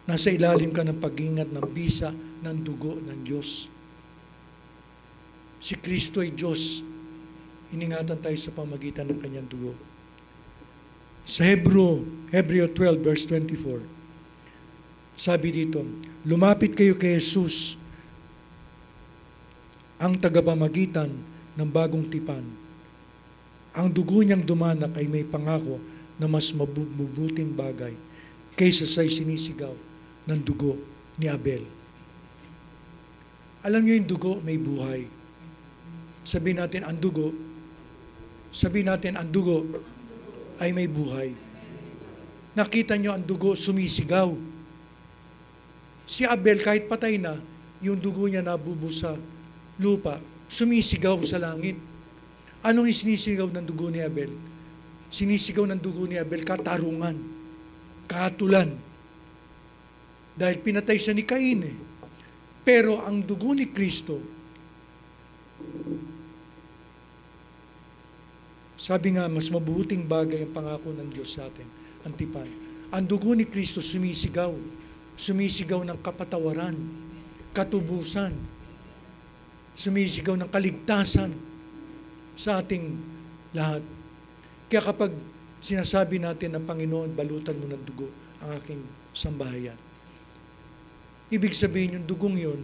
nasa ilalim ka ng pag-ingat ng bisa ng dugo ng Diyos. Si Kristo ay Diyos. Iningatan tayo sa pamagitan ng kanyang dugo. Sa Hebreo 12 verse 24, sabi dito, lumapit kayo kay Jesus, ang tagapamagitan ng bagong tipan. Ang dugo niyang dumanak ay may pangako na mas mabubuting bagay kaysa sa'y sinisigaw ng dugo ni Abel. Alam niyo yung dugo may buhay. Sabihin natin ang dugo ay may buhay. Nakita niyo ang dugo sumisigaw. Si Abel kahit patay na, yung dugo niya nabubuo sa lupa, sumisigaw sa langit. Anong sinisigaw ng dugo ni Abel? Sinisigaw ng dugo ni Abel katarungan, kahatulan. Dahil pinatay siya ni Cain eh. Pero ang dugo ni Kristo, sabi nga, mas mabuting bagay ang pangako ng Diyos sa atin, ang tipan. Ang dugo ni Kristo sumisigaw. Sumisigaw ng kapatawaran, katubusan. Sumisigaw ng kaligtasan sa ating lahat. Kaya kapag sinasabi natin ng Panginoon, balutan mo ng dugo ang aking sambahayan. Ibig sabihin yung dugong yun,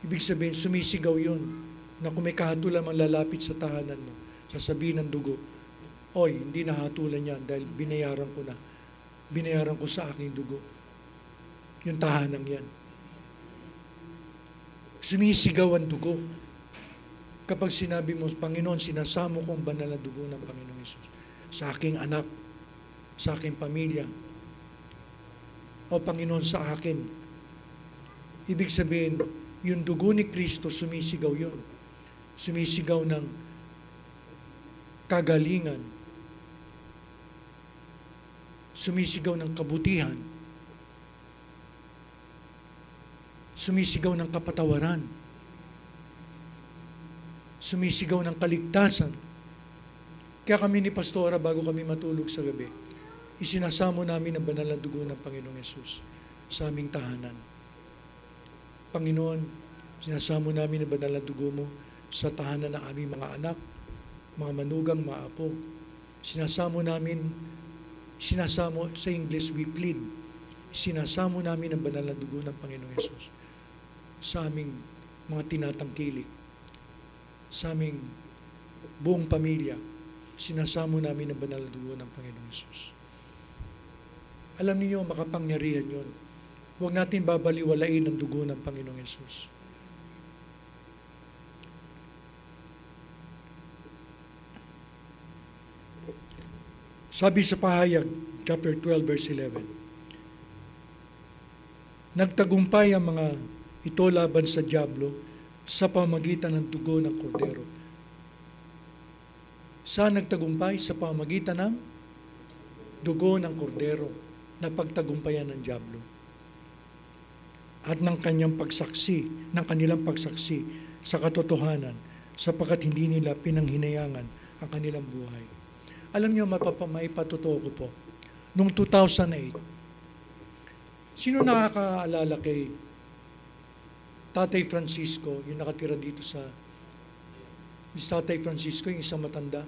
ibig sabihin sumisigaw yun, na kung may kahatulan mang lalapit sa tahanan mo, sasabihin ng dugo, oy, hindi nahatulan yan dahil binayaran ko na. Binayaran ko sa aking dugo. Yung tahanang yan. Sumisigaw ang dugo. Kapag sinabi mo, Panginoon, sinasamo ko ang banal na dugo ng Panginoon Hesus sa aking anak, sa aking pamilya, o Panginoon sa akin. Ibig sabihin, yung dugo ni Kristo, sumisigaw yun. Sumisigaw ng kagalingan. Sumisigaw ng kabutihan. Sumisigaw ng kapatawaran. Sumisigaw ng kaligtasan. Kaya kami ni Pastora, bago kami matulog sa gabi, isinasamo namin ang banal na dugo ng Panginoong Yesus sa aming tahanan. Panginoon, sinasamo namin ang banal na dugo mo sa tahanan ng aming mga anak, mga manugang, mga apo. Sinasamo, sa English, we plead, sinasamo namin ang banal na dugo ng Panginoong Yesus sa aming mga tinatangkilik, sa aming buong pamilya. Sinasamo namin ang banal na dugo ng Panginoong Yesus. Alam niyo, makapangyarihan yun. Huwag natin babaliwalain ang dugo ng Panginoong Yesus. Sabi sa Pahayag, chapter 12, verse 11, nagtagumpay ang mga ito laban sa dyablo sa pamamagitan ng dugo ng kordero. Saan nagtagumpay? Sa pamamagitan ng dugo ng kordero na pagtagumpayan ng dyablo. At ng kanilang pagsaksi sa katotohanan, sapagkat hindi nila pinanghinayangan ang kanilang buhay. Alam niyo, maipatotoo ko po, noong 2008, sino nakakaalala kay Tatay Francisco, yung nakatira dito sa Tatay Francisco, yung isang matanda,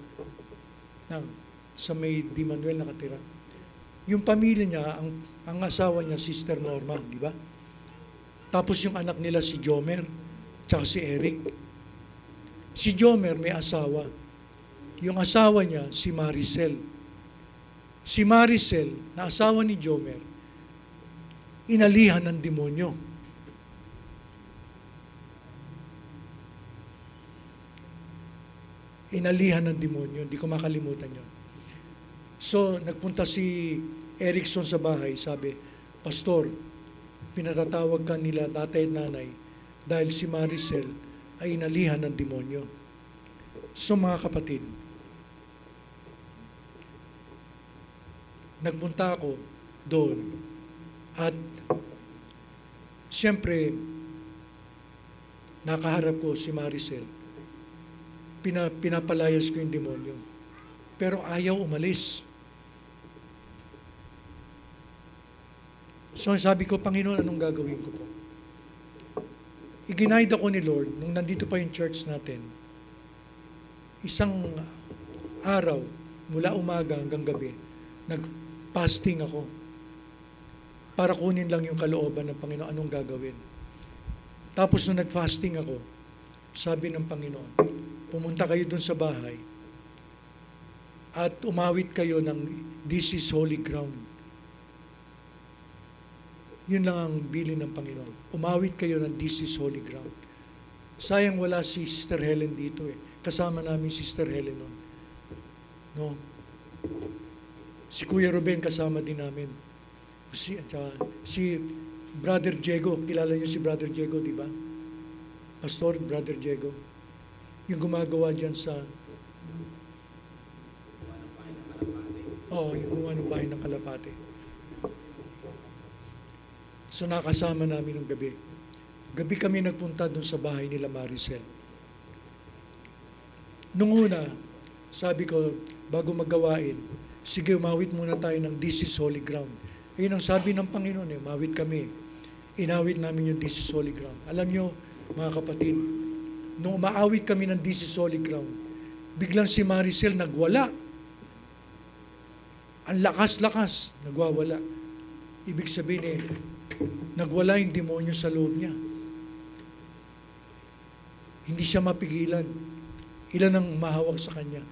sa may Di Manuel nakatira. Yung pamilya niya, ang asawa niya, Sister Norma, di ba? Tapos yung anak nila si Jomer, tsaka si Eric. Si Jomer may asawa. Yung asawa niya, si Maricel. Si Maricel, na asawa ni Jomer, inalihan ng demonyo. Inalihan ng demonyo. Hindi ko makalimutan yun. So, nagpunta si Erickson sa bahay. Sabi, Pastor, pinatatawag ka nila tatay at nanay dahil si Maricel ay inalihan ng demonyo. So, mga kapatid, nagpunta ako doon at siyempre, nakaharap ko si Maricel. Pinapalayas ko yung demonyo. Pero ayaw umalis. So sabi ko, Panginoon, anong gagawin ko po? Iginaid ako ni Lord, nung nandito pa yung church natin, isang araw, mula umaga hanggang gabi, nag-fasting ako para kunin lang yung kalooban ng Panginoon, anong gagawin. Tapos nung nag-fasting ako, sabi ng Panginoon, pumunta kayo dun sa bahay at umawit kayo ng This is Holy Ground. Yun lang ang bilin ng Panginoon. Umawit kayo ng This is Holy Ground. Sayang wala si Sister Helen dito eh. Kasama namin si Sister Helen nun. No? Si Kuya Ruben kasama din namin. Si Brother Diego, kilala niyo si Brother Diego, di ba? Pastor, Brother Diego. Yung gumagawa dyan sa... yung gumawa ng bahay ng Kalapate. So nakasama namin ng gabi. Gabi kami nagpunta doon sa bahay nila Maricel. Nung una, sabi ko, bago maggawain, sige, umawit muna tayo ng This is Holy Ground. Ayun ang sabi ng Panginoon, umawit kami. Inawit namin yung This is Holy Ground. Alam nyo, mga kapatid, nung umaawit kami ng This is Holy Ground, biglang si Maricel nagwala. Ang lakas-lakas, nagwawala. Ibig sabihin nagwala yung demonyo sa loob niya. Hindi siya mapigilan. Ilan ang mahawak sa kanya?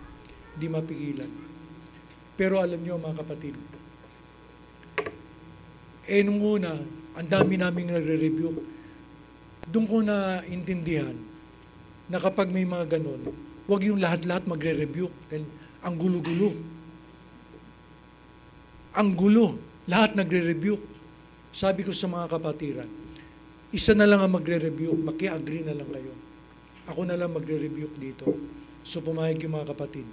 Hindi mapigilan. Pero alam niyo mga kapatid, nung una, ang dami naming nagre-review. Doon ko na intindihan na kapag may mga ganon, huwag yung lahat-lahat magre-review. Dahil ang gulo-gulo. Ang gulo. Lahat nagre-review. Sabi ko sa mga kapatiran, isa na lang ang magre-review. Maki-agree na lang kayo. Ako na lang magre-review dito. So pumayag yung mga kapatid.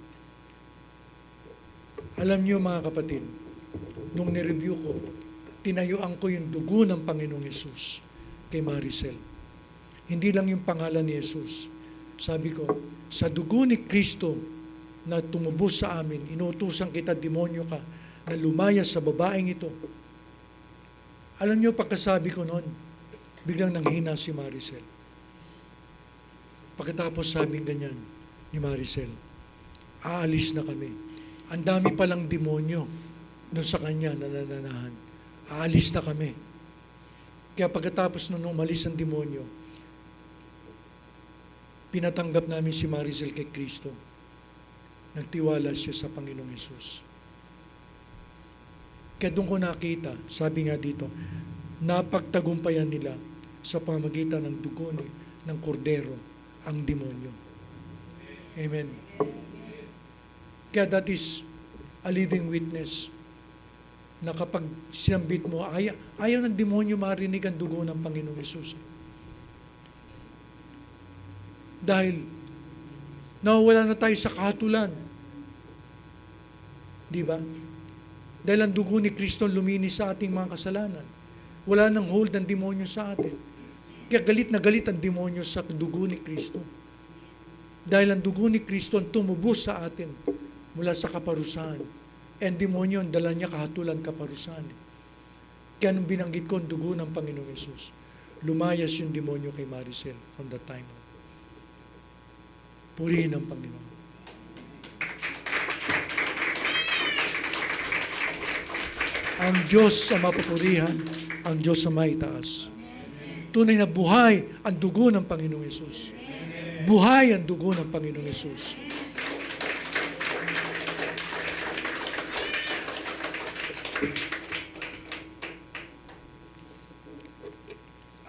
Alam niyo mga kapatid, nung nireview ko, tinayuan ko yung dugo ng Panginoong Yesus kay Maricel. Hindi lang yung pangalan ni Yesus. Sabi ko, sa dugo ni Kristo na tumubos sa amin. Inuutusan kita, demonyo ka, na lumaya sa babaeng ito. Alam niyo, pagkasabi ko noon, biglang nanghina si Maricel. Pagkatapos sabing ganyan ni Maricel, aalis na kami. Ang dami palang demonyo doon sa kanya na nananahan. Aalis na kami. Kaya pagkatapos nung umalis ang demonyo, pinatanggap namin si Maricel kay Kristo. Nagtiwala siya sa Panginoong Hesus. Kaya doon ko nakita, sabi nga dito, napagtagumpayan nila sa pamagitan ng dugo ng kordero ang demonyo. Amen. Kaya that is a living witness na kapag sinambit mo, ayaw ng demonyo marinig ang dugo ng Panginoong Hesus. Dahil nawawala na tayo sa kahatulan. Di ba? Dahil ang dugo ni Kristo luminis sa ating mga kasalanan. Wala nang hold ng demonyo sa atin. Kaya galit na galit ang demonyo sa dugo ni Kristo. Dahil ang dugo ni Kristo ang tumubos sa atin mula sa kaparusahan. And demonyo ang dala niya kahatulan kaparusahan. Kaya nung binanggit ko ang dugo ng Panginoong Hesus, lumayas yung demonyo kay Maricel from that time on. Purihin ang Panginoon. Ang Diyos sa mapupurihan, ang Diyos sa maitaas. Tunay na buhay ang dugo ng Panginoong Hesus. Buhay ang dugo ng Panginoong Hesus.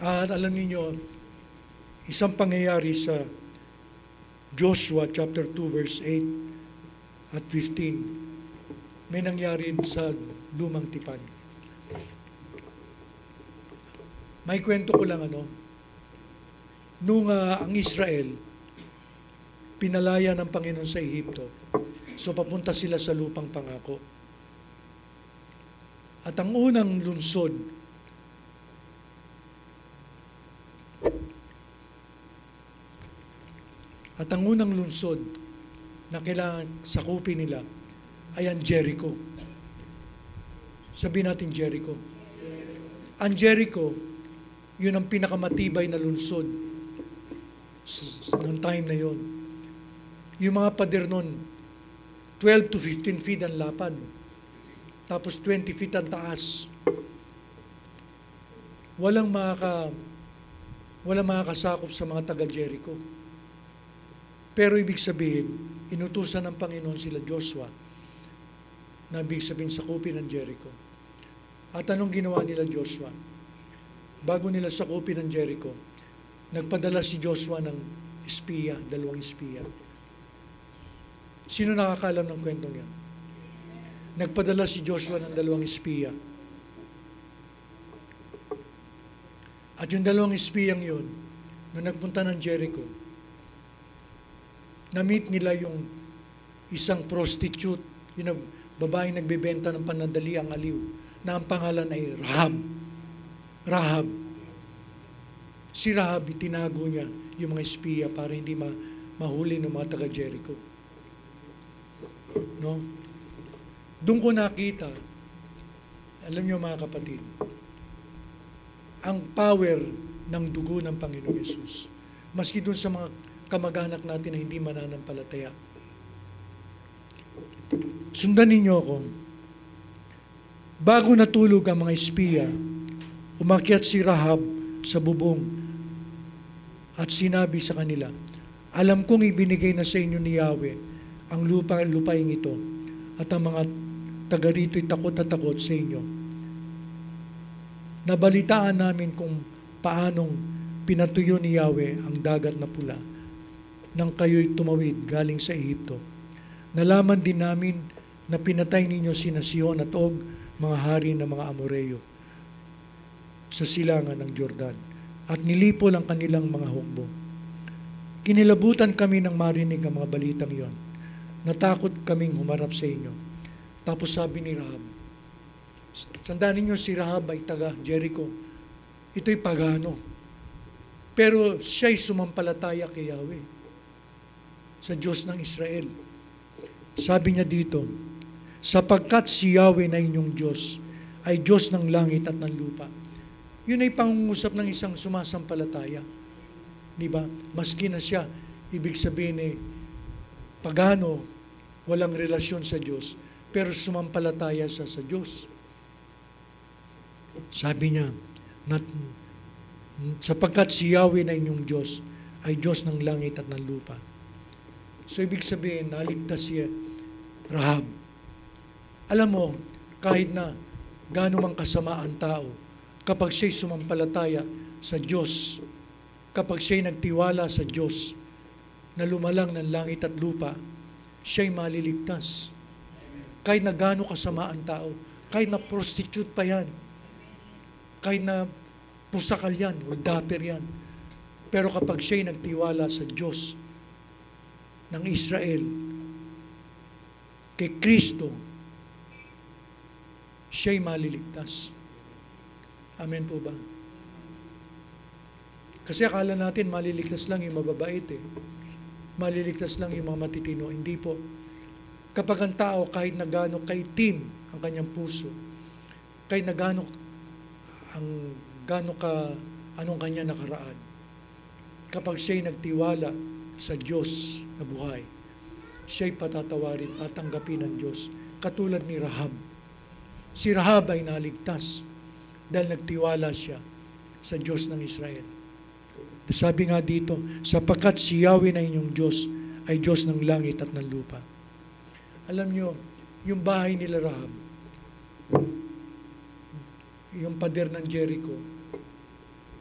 At alam niyo, isang pangyayari sa Joshua chapter 2 verse 8 at 15, may nangyari sa lumang tipan. May kwento ko lang nung ang Israel, pinalaya ng Panginoon sa Ehipto, so papunta sila sa lupang pangako. At ang unang lungsod, na kailangan sakupin nila ay ang Jericho. Sabihin natin Jericho. Ang Jericho, yun ang pinakamatibay na lungsod noong time na yon. Yung mga pader nun, 12 to 15 feet ang lapad. Tapos 20 feet ang taas. Walang makakasakop sa mga taga-Jericho. Pero ibig sabihin, inutusan ng Panginoon sila Joshua na ibig sabihin sakupin ng Jericho. At anong ginawa nila Joshua? Bago nila sakupin ng Jericho, nagpadala si Joshua ng espiya, 2 espiya. Sino nakakalam ng kwentong yan? Nagpadala si Joshua ng 2 espiya. At yung 2 espiyang yun, nung nagpunta ng Jericho, na-meet nila yung isang prostitute, yung babaeng nagbebenta ng panandaliang aliw, na ang pangalan ay Rahab. Si Rahab, itinago niya yung mga espiya para hindi mahuli ng mga taga-Jericho. No? Doon ko nakita, alam niyo mga kapatid, ang power ng dugo ng Panginoong Hesus. Maski doon sa mga kamag-anak natin na hindi mananampalataya. Sundan ninyo ako. Bago natulog ang mga espiya, umakyat si Rahab sa bubong at sinabi sa kanila, alam kong ibinigay na sa inyo ni Yahweh ang lupaing ito at ang mga taga rito'y takot na takot sa inyo. Nabalitaan namin kung paanong pinatuyo ni Yahweh ang dagat na pula nang kayo'y tumawid galing sa Ehipto. Nalaman din namin na pinatay ninyo sina Sihon at Og, mga hari ng mga Amoreyo, sa silangan ng Jordan, at nilipol ang kanilang mga hukbo. Kinilabutan kami nang marinig ang mga balitang iyon. Natakot kaming humarap sa inyo. Tapos sabi ni Rahab, tandaan ninyo si Rahab ay taga Jericho. Ito'y pagano. Pero siya'y sumampalataya kay Yahweh, sa Diyos ng Israel. Sabi niya dito, sapagkat si Yahweh na inyong Diyos ay Diyos ng langit at ng lupa. Yun ay pangungusap ng isang sumasampalataya. Di ba? Maski na siya, ibig sabihin pagano, walang relasyon sa Diyos, pero sumampalataya siya sa Diyos. Sabi niya, sapagkat si Yahweh na inyong Diyos ay Diyos ng langit at ng lupa. So ibig sabihin, naligtas si Rahab. Alam mo, kahit na gaano mang kasama ang tao, kapag siya'y sumampalataya sa Diyos, kapag siya'y nagtiwala sa Diyos, na lumalang ng langit at lupa, siya'y maliligtas. Kahit na gaano kasama ang tao, kahit na prostitute pa yan, kahit na pusakal yan, o daper yan, pero kapag siya'y nagtiwala sa Diyos ng Israel, kay Kristo, siya'y maliligtas. Amen po ba? Kasi akala natin maliligtas lang yung mababait Maliligtas lang yung mga matitino. Hindi po. Kapag ang tao kahit na gaano kaitim ang kanyang puso, kahit na gaano anong kanya nakaraan, kapag siya'y nagtiwala sa Diyos na buhay, siya'y patatawarin, tatanggapin ng Diyos. Katulad ni Rahab. Si Rahab ay naligtas dahil nagtiwala siya sa Diyos ng Israel. Sabi nga dito, sapagkat si Yahweh na inyong Diyos ay Diyos ng langit at ng lupa. Alam nyo, yung bahay nila Rahab, yung pader ng Jericho,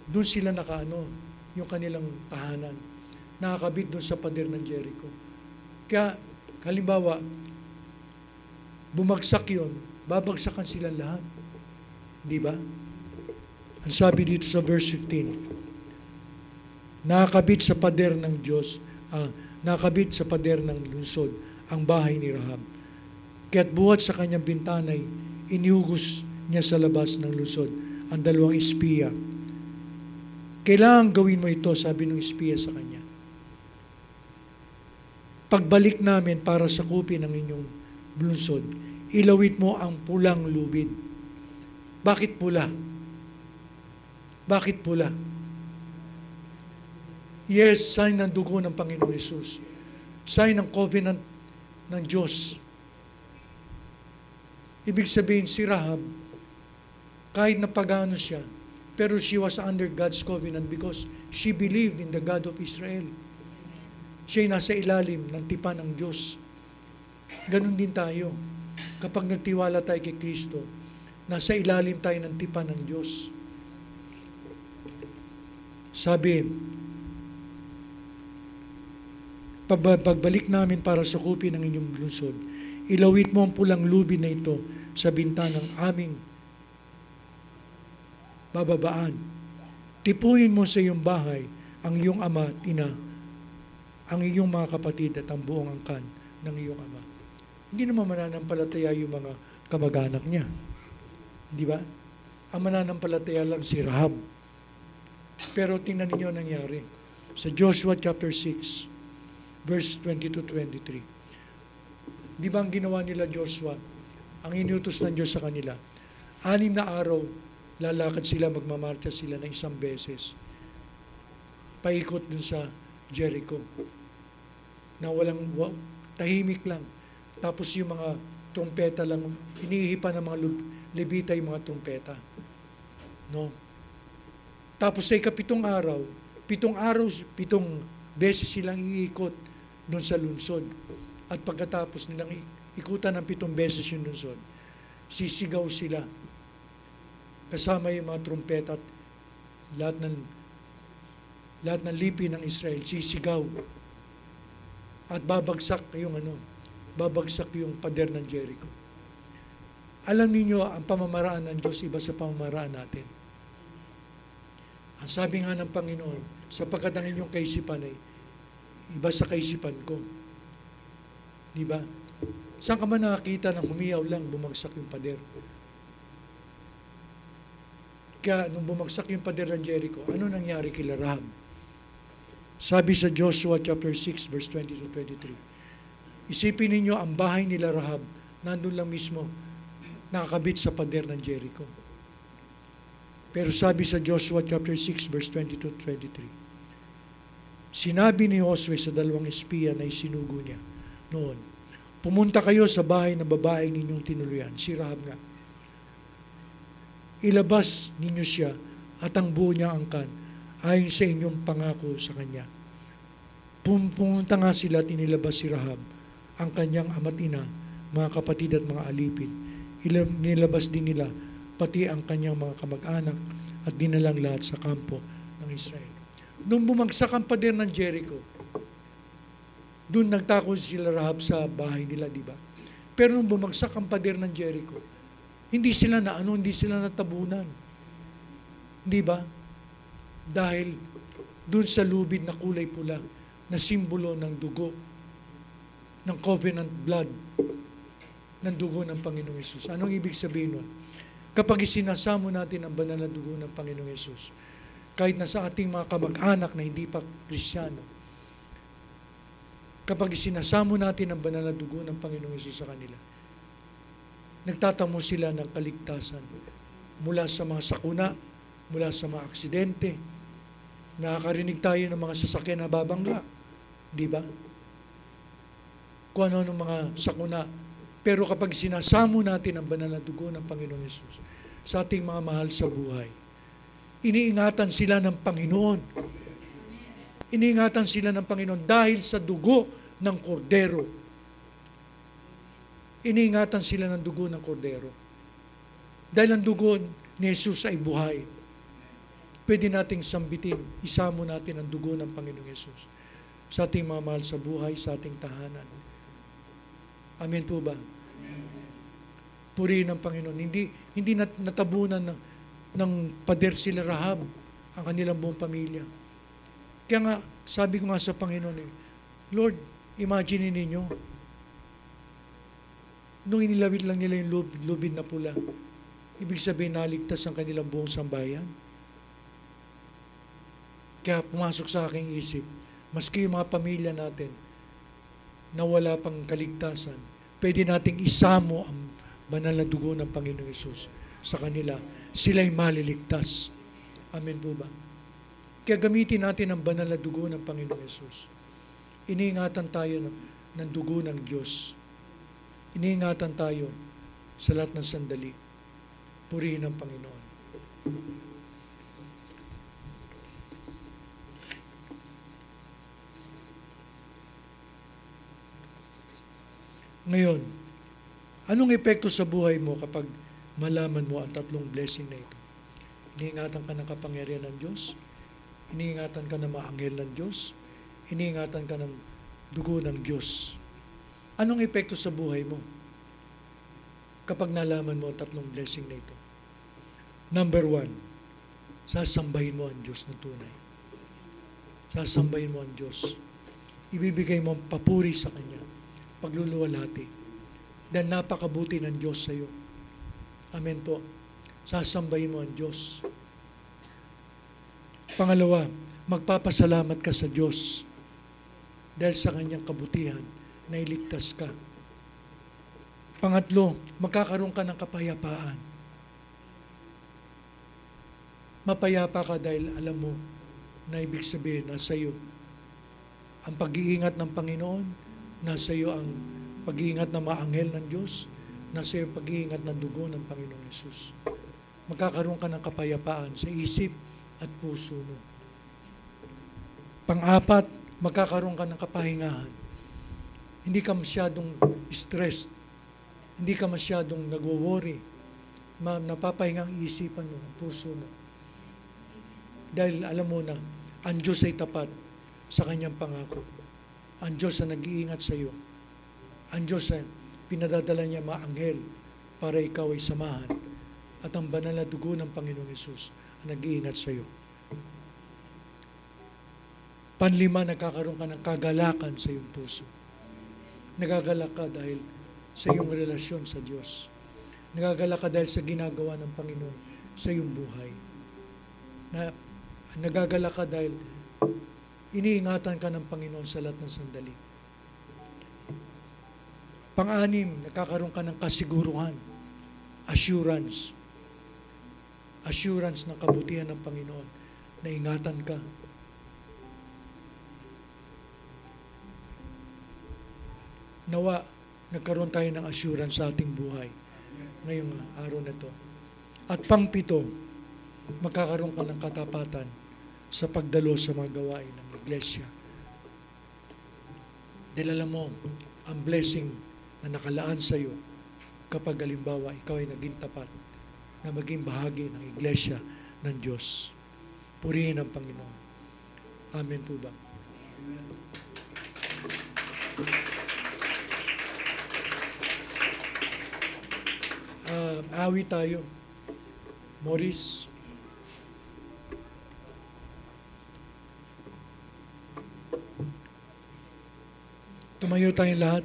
doon sila yung kanilang tahanan, nakakabit doon sa pader ng Jericho. Kaya, halimbawa, bumagsak yun, babagsakan silang lahat. Di ba? Ang sabi dito sa verse 15, nakakabit sa pader ng Diyos, nakakabit sa pader ng lungsod ang bahay ni Rahab. Kaya't buhat sa kanyang bintanay, inihugos niya sa labas ng lungsod ang dalawang espiya. Kailangan gawin mo ito, sabi ng espiya sa kanya. Pagbalik namin para sakupin ang inyong lungsod, ilawit mo ang pulang lubid. Bakit pula? Bakit pula? Yes, sign ng dugo ng Panginoon Hesus. Sign ng covenant ng Diyos. Ibig sabihin, si Rahab, kahit na pagano siya, pero she was under God's covenant because she believed in the God of Israel. Siya'y nasa ilalim ng tipan ng Diyos. Ganon din tayo. Kapag nagtiwala tayo kay Kristo, nasa ilalim tayo ng tipan ng Diyos. Sabi, pagbalik namin para sakupin ang inyong lungsod, ilawit mo ang pulang lubid na ito sa bintanang aming bababaan. Tipunin mo sa iyong bahay ang iyong ama at ina, ang iyong mga kapatid at ang buong angkan ng iyong ama. Hindi naman mananampalataya yung mga kamag-anak niya. Di ba? Ang mananampalataya lang si Rahab. Pero tingnan niyo nangyari. Sa Joshua chapter 6, verse 20-23. Di ba ang ginawa nila Joshua? Ang inutos ng Diyos sa kanila. 6 na araw, lalakad sila, magmamarcha sila ng 1 beses. Paikot dun sa Jericho. Na tahimik lang. Tapos yung mga trumpeta lang, iniihipan ng mga Levita yung mga trumpeta. No? Tapos sa ikapitong araw, 7 beses silang iikot doon sa lungsod. At pagkatapos nilang ikutan ng 7 beses yung lungsod, sisigaw sila. Kasama yung mga trumpeta at lahat ng lipi ng Israel, sisigaw. At babagsak yung pader ng Jericho. Alam niyo ang pamamaraan ng Diyos iba sa pamamaraan natin. Ang sabi nga ng Panginoon, sapagkat ang inyong kaisipan ay iba sa kaisipan ko. Di ba? Saan ka man nakakita ng humiyaw lang, bumagsak yung pader? Kaya nung bumagsak yung pader ng Jericho, ano nangyari kila Rahab? Sabi sa Joshua chapter 6, verse 20-23, Isipin ninyo, ang bahay nila Rahab, nandun lang mismo, nakakabit sa pader ng Jericho. Pero sabi sa Joshua chapter 6 verse 22-23, sinabi ni Josue sa dalawang espiya na isinugo niya noon, pumunta kayo sa bahay ng babaeng inyong tinuluyan, si Rahab nga. Ilabas ninyo siya at ang buo niyang angkan ayon sa inyong pangako sa kanya. Pumunta nga sila at inilabas si Rahab, ang kanyang ama't ina, mga kapatid at mga alipin. Nilabas din nila pati ang kanyang mga kamag-anak at dinalang lahat sa kampo ng Israel. Nung bumagsak ang pader ng Jericho, doon nagtako sila Rahab sa bahay nila, di ba? Pero nung bumagsak ang pader ng Jericho, hindi sila natabunan. Di ba? Dahil doon sa lubid na kulay pula, na simbolo ng dugo, ng covenant blood, ng dugo ng Panginoong Yesus. Anong ibig sabihin nun? Kapag isinasamo natin ang banal na dugo ng Panginoong Yesus, kahit na sa ating mga kamag-anak na hindi pa Kristiyano, kapag isinasamo natin ang banal na dugo ng Panginoong Yesus sa kanila, nagtatamo sila ng kaligtasan mula sa mga sakuna, mula sa mga aksidente. Nakakarinig tayo ng mga sasakyan na babangga, di ba? Kung ano ng mga sakuna. Pero kapag sinasamo natin ang banal na dugo ng Panginoong Yesus sa ating mga mahal sa buhay, iniingatan sila ng Panginoon. Iniingatan sila ng Panginoon dahil sa dugo ng kordero. Iniingatan sila ng dugo ng kordero. Dahil ang dugo ni Jesus ay buhay. Pwede nating sambitin, isamo natin ang dugo ng Panginoong Yesus sa ating mga mahal sa buhay, sa ating tahanan. Amen po ba? Purihin ng Panginoon. Hindi natabunan ng pader sila Rahab, ang kanilang buong pamilya. Kaya nga, sabi ko nga sa Panginoon, Lord, imagine ninyo, nung inilawit lang nila yung lubid na pula, ibig sabihin naligtas ang kanilang buong sambayan. Kaya pumasok sa aking isip, maski yung mga pamilya natin na wala pang kaligtasan, pwede nating isamo ang banal na dugo ng Panginoong Yesus sa kanila. Sila'y maliligtas. Amen po ba? Kaya gamitin natin ang banal na dugo ng Panginoong Yesus. Iniingatan tayo ng dugo ng Diyos. Iniingatan tayo sa lahat ng sandali. Purihin ang Panginoon. Ngayon, anong epekto sa buhay mo kapag malaman mo ang tatlong blessing na ito? Iniingatan ka ng kapangyarihan ng Diyos, iniingatan ka ng mga anghel ng Diyos, iniingatan ka ng dugo ng Diyos. Anong epekto sa buhay mo kapag nalaman mo ang tatlong blessing na ito? Number 1, sasambahin mo ang Diyos ng tunay. Sasambahin mo ang Diyos. Ibibigay mo ang papuri sa Kanya, pagluluwalhati. Dahil napakabuti ng Diyos sa iyo. Amen po. Sasambahin mo ang Diyos. Pangalawa, magpapasalamat ka sa Diyos dahil sa Kanyang kabutihan na iligtas ka. Pangatlo, magkakaroon ka ng kapayapaan. Mapayapa ka dahil alam mo na ibig sabihin nasa iyo ang pag-iingat ng Panginoon, nasa iyo ang pag-iingat ng mga anghel ng Diyos, nasa iyo ang pag-iingat ng dugo ng Panginoong Yesus. Magkakaroon ka ng kapayapaan sa isip at puso mo. Pang-apat, magkakaroon ka ng kapahingahan. Hindi ka masyadong stressed. Hindi ka masyadong nagwo-worry. Napapahingang isipan mo, puso mo. Dahil alam mo na, ang Diyos ay tapat sa Kanyang pangako. Ang Diyos na nag-iingat sa iyo. Ang Diyos ay pinadadala niya mga anghel para ikaw ay samahan. At ang banal na dugo ng Panginoong Yesus ang nag-iingat sa iyo. Panlima, nagkakaroon ka ng kagalakan sa iyong puso. Nagagalak ka dahil sa iyong relasyon sa Diyos. Nagagalak ka dahil sa ginagawa ng Panginoon sa iyong buhay. Nagagalak ka dahil iniingatan ka ng Panginoon sa lahat ng sandali. Pang-anim, nagkakaroon ka ng kasiguruhan, assurance. Assurance ng kabutihan ng Panginoon. Naingatan ka. Nawa, nagkaroon tayo ng assurance sa ating buhay ngayong araw na ito. At pang-pito, magkakaroon ka ng katapatan sa pagdalo sa mga gawain ng iglesia. Dahil alam mo, ang blessing na nakalaan sa iyo kapag halimbawa ikaw ay naging tapat na maging bahagi ng iglesia ng Diyos. Purihin ang Panginoon. Amen po ba? Awi tayo. Morris. Tumayo tayong lahat.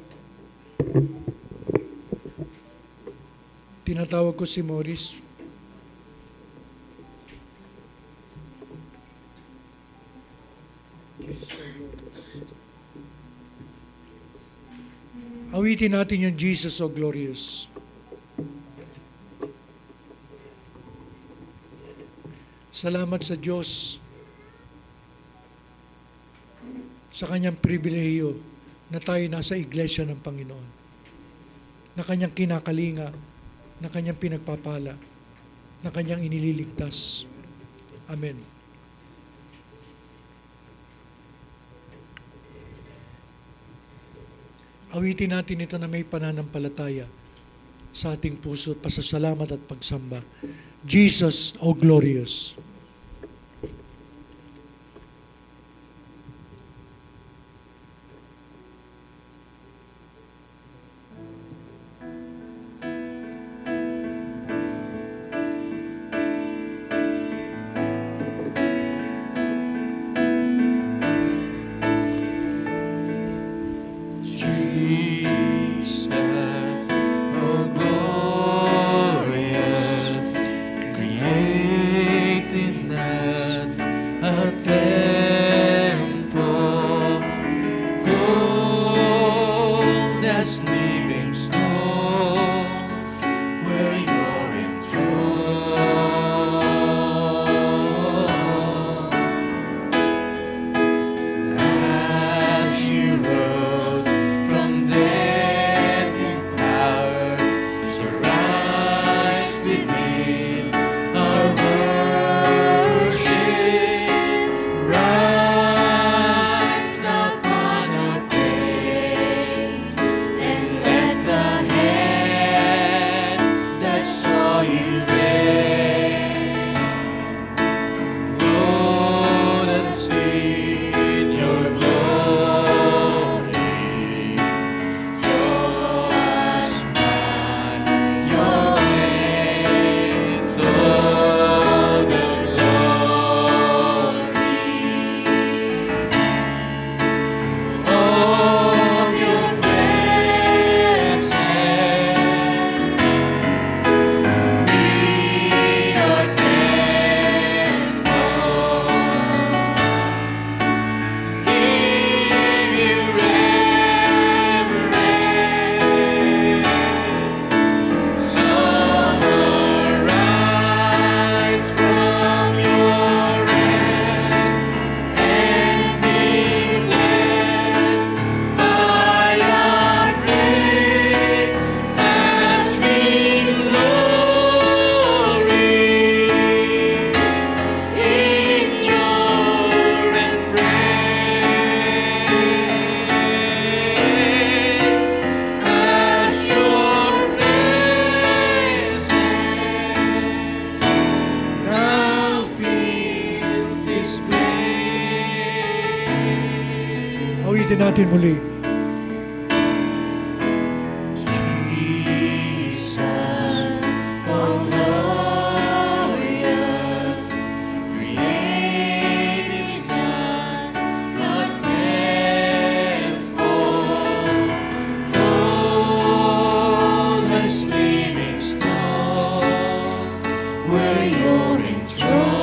Tinatawag ko si Morris. Awitin natin yung Jesus so glorious. Salamat sa Diyos sa kanyang pribilehiyo na tayo nasa iglesia ng Panginoon, na kanyang kinakalinga, na kanyang pinagpapala, na kanyang inililigtas. Amen. Awitin natin ito na may pananampalataya sa ating puso, pasasalamat at pagsamba. Jesus, O glorious. Awitin natin muli. Jesus, oh glorious, creating us a temple, goldless living stones, where you're enthroned.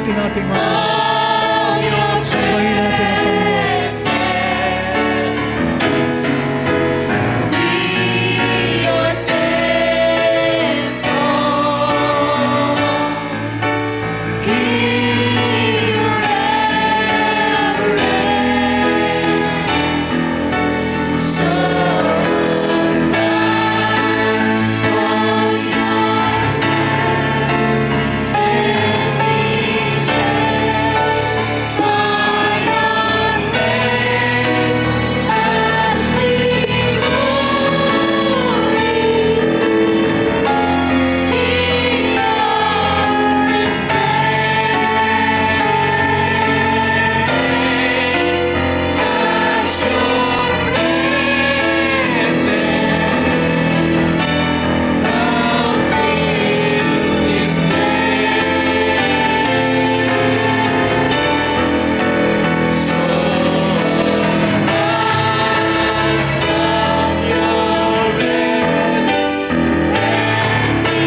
natin ating mga of your sambahin natin ang Panginoon. We, your temple, give you reverence. Sunrise from your eyes and be blessed by your grace as we glory in your embrace as your presence now fills this place. Sunrise from your presence and be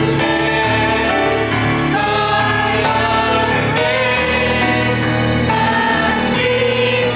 blessed by your grace as we glory in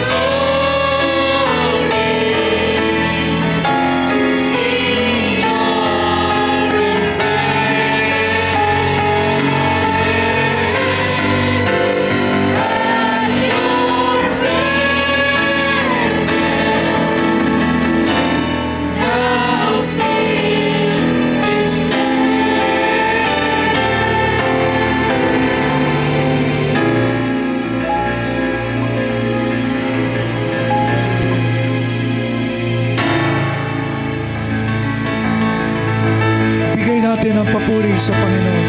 Bigay natin ang papuri sa Panginoon.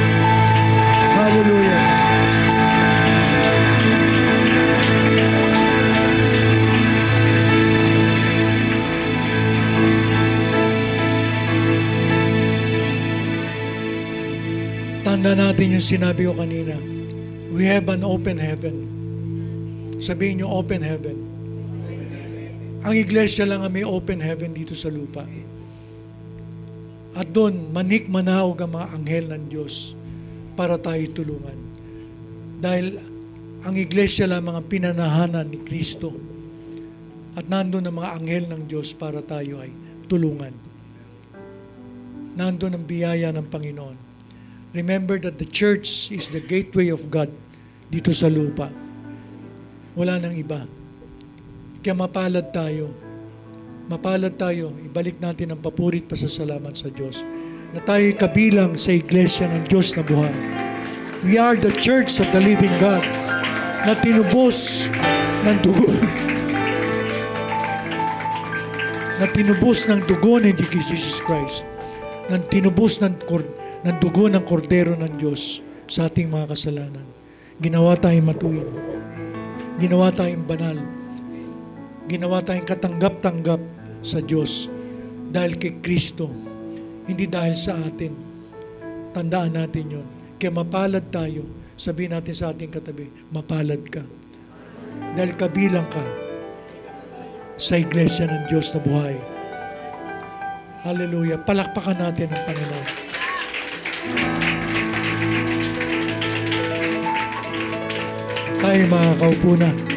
Hallelujah. Tanda natin yung sinabi ko kanina. We have an open heaven. Sabihin nyo, open heaven. Ang iglesia lang ang may open heaven dito sa lupa. At doon, manik-manawag ang mga anghel ng Diyos para tayo tulungan. Dahil ang iglesia lang mga pinanahanan ni Kristo. At nandun ang mga anghel ng Diyos para tayo ay tulungan. Nandun ang biyaya ng Panginoon. Remember that the church is the gateway of God dito sa lupa. Wala nang iba. Kaya mapalad tayo. Mapalad tayo, ibalik natin ang papurit pasasalamat sa Diyos na tayo'y kabilang sa iglesia ng Diyos na buhay. We are the church of the living God na tinubos ng dugo ng dugo ni Jesus Christ, na tinubos ng dugo ng kordero ng Diyos sa ating mga kasalanan. Ginawa tayong matuwid. Ginawa tayong banal. Ginawa tayong katanggap-tanggap sa Diyos dahil kay Kristo, hindi dahil sa atin. Tandaan natin yun. Kaya mapalad tayo. Sabihin natin sa ating katabi, mapalad ka. Dahil kabilang ka sa iglesia ng Diyos na buhay. Hallelujah. Palakpakan natin ang Panginoon. Tayo mga kaupo na.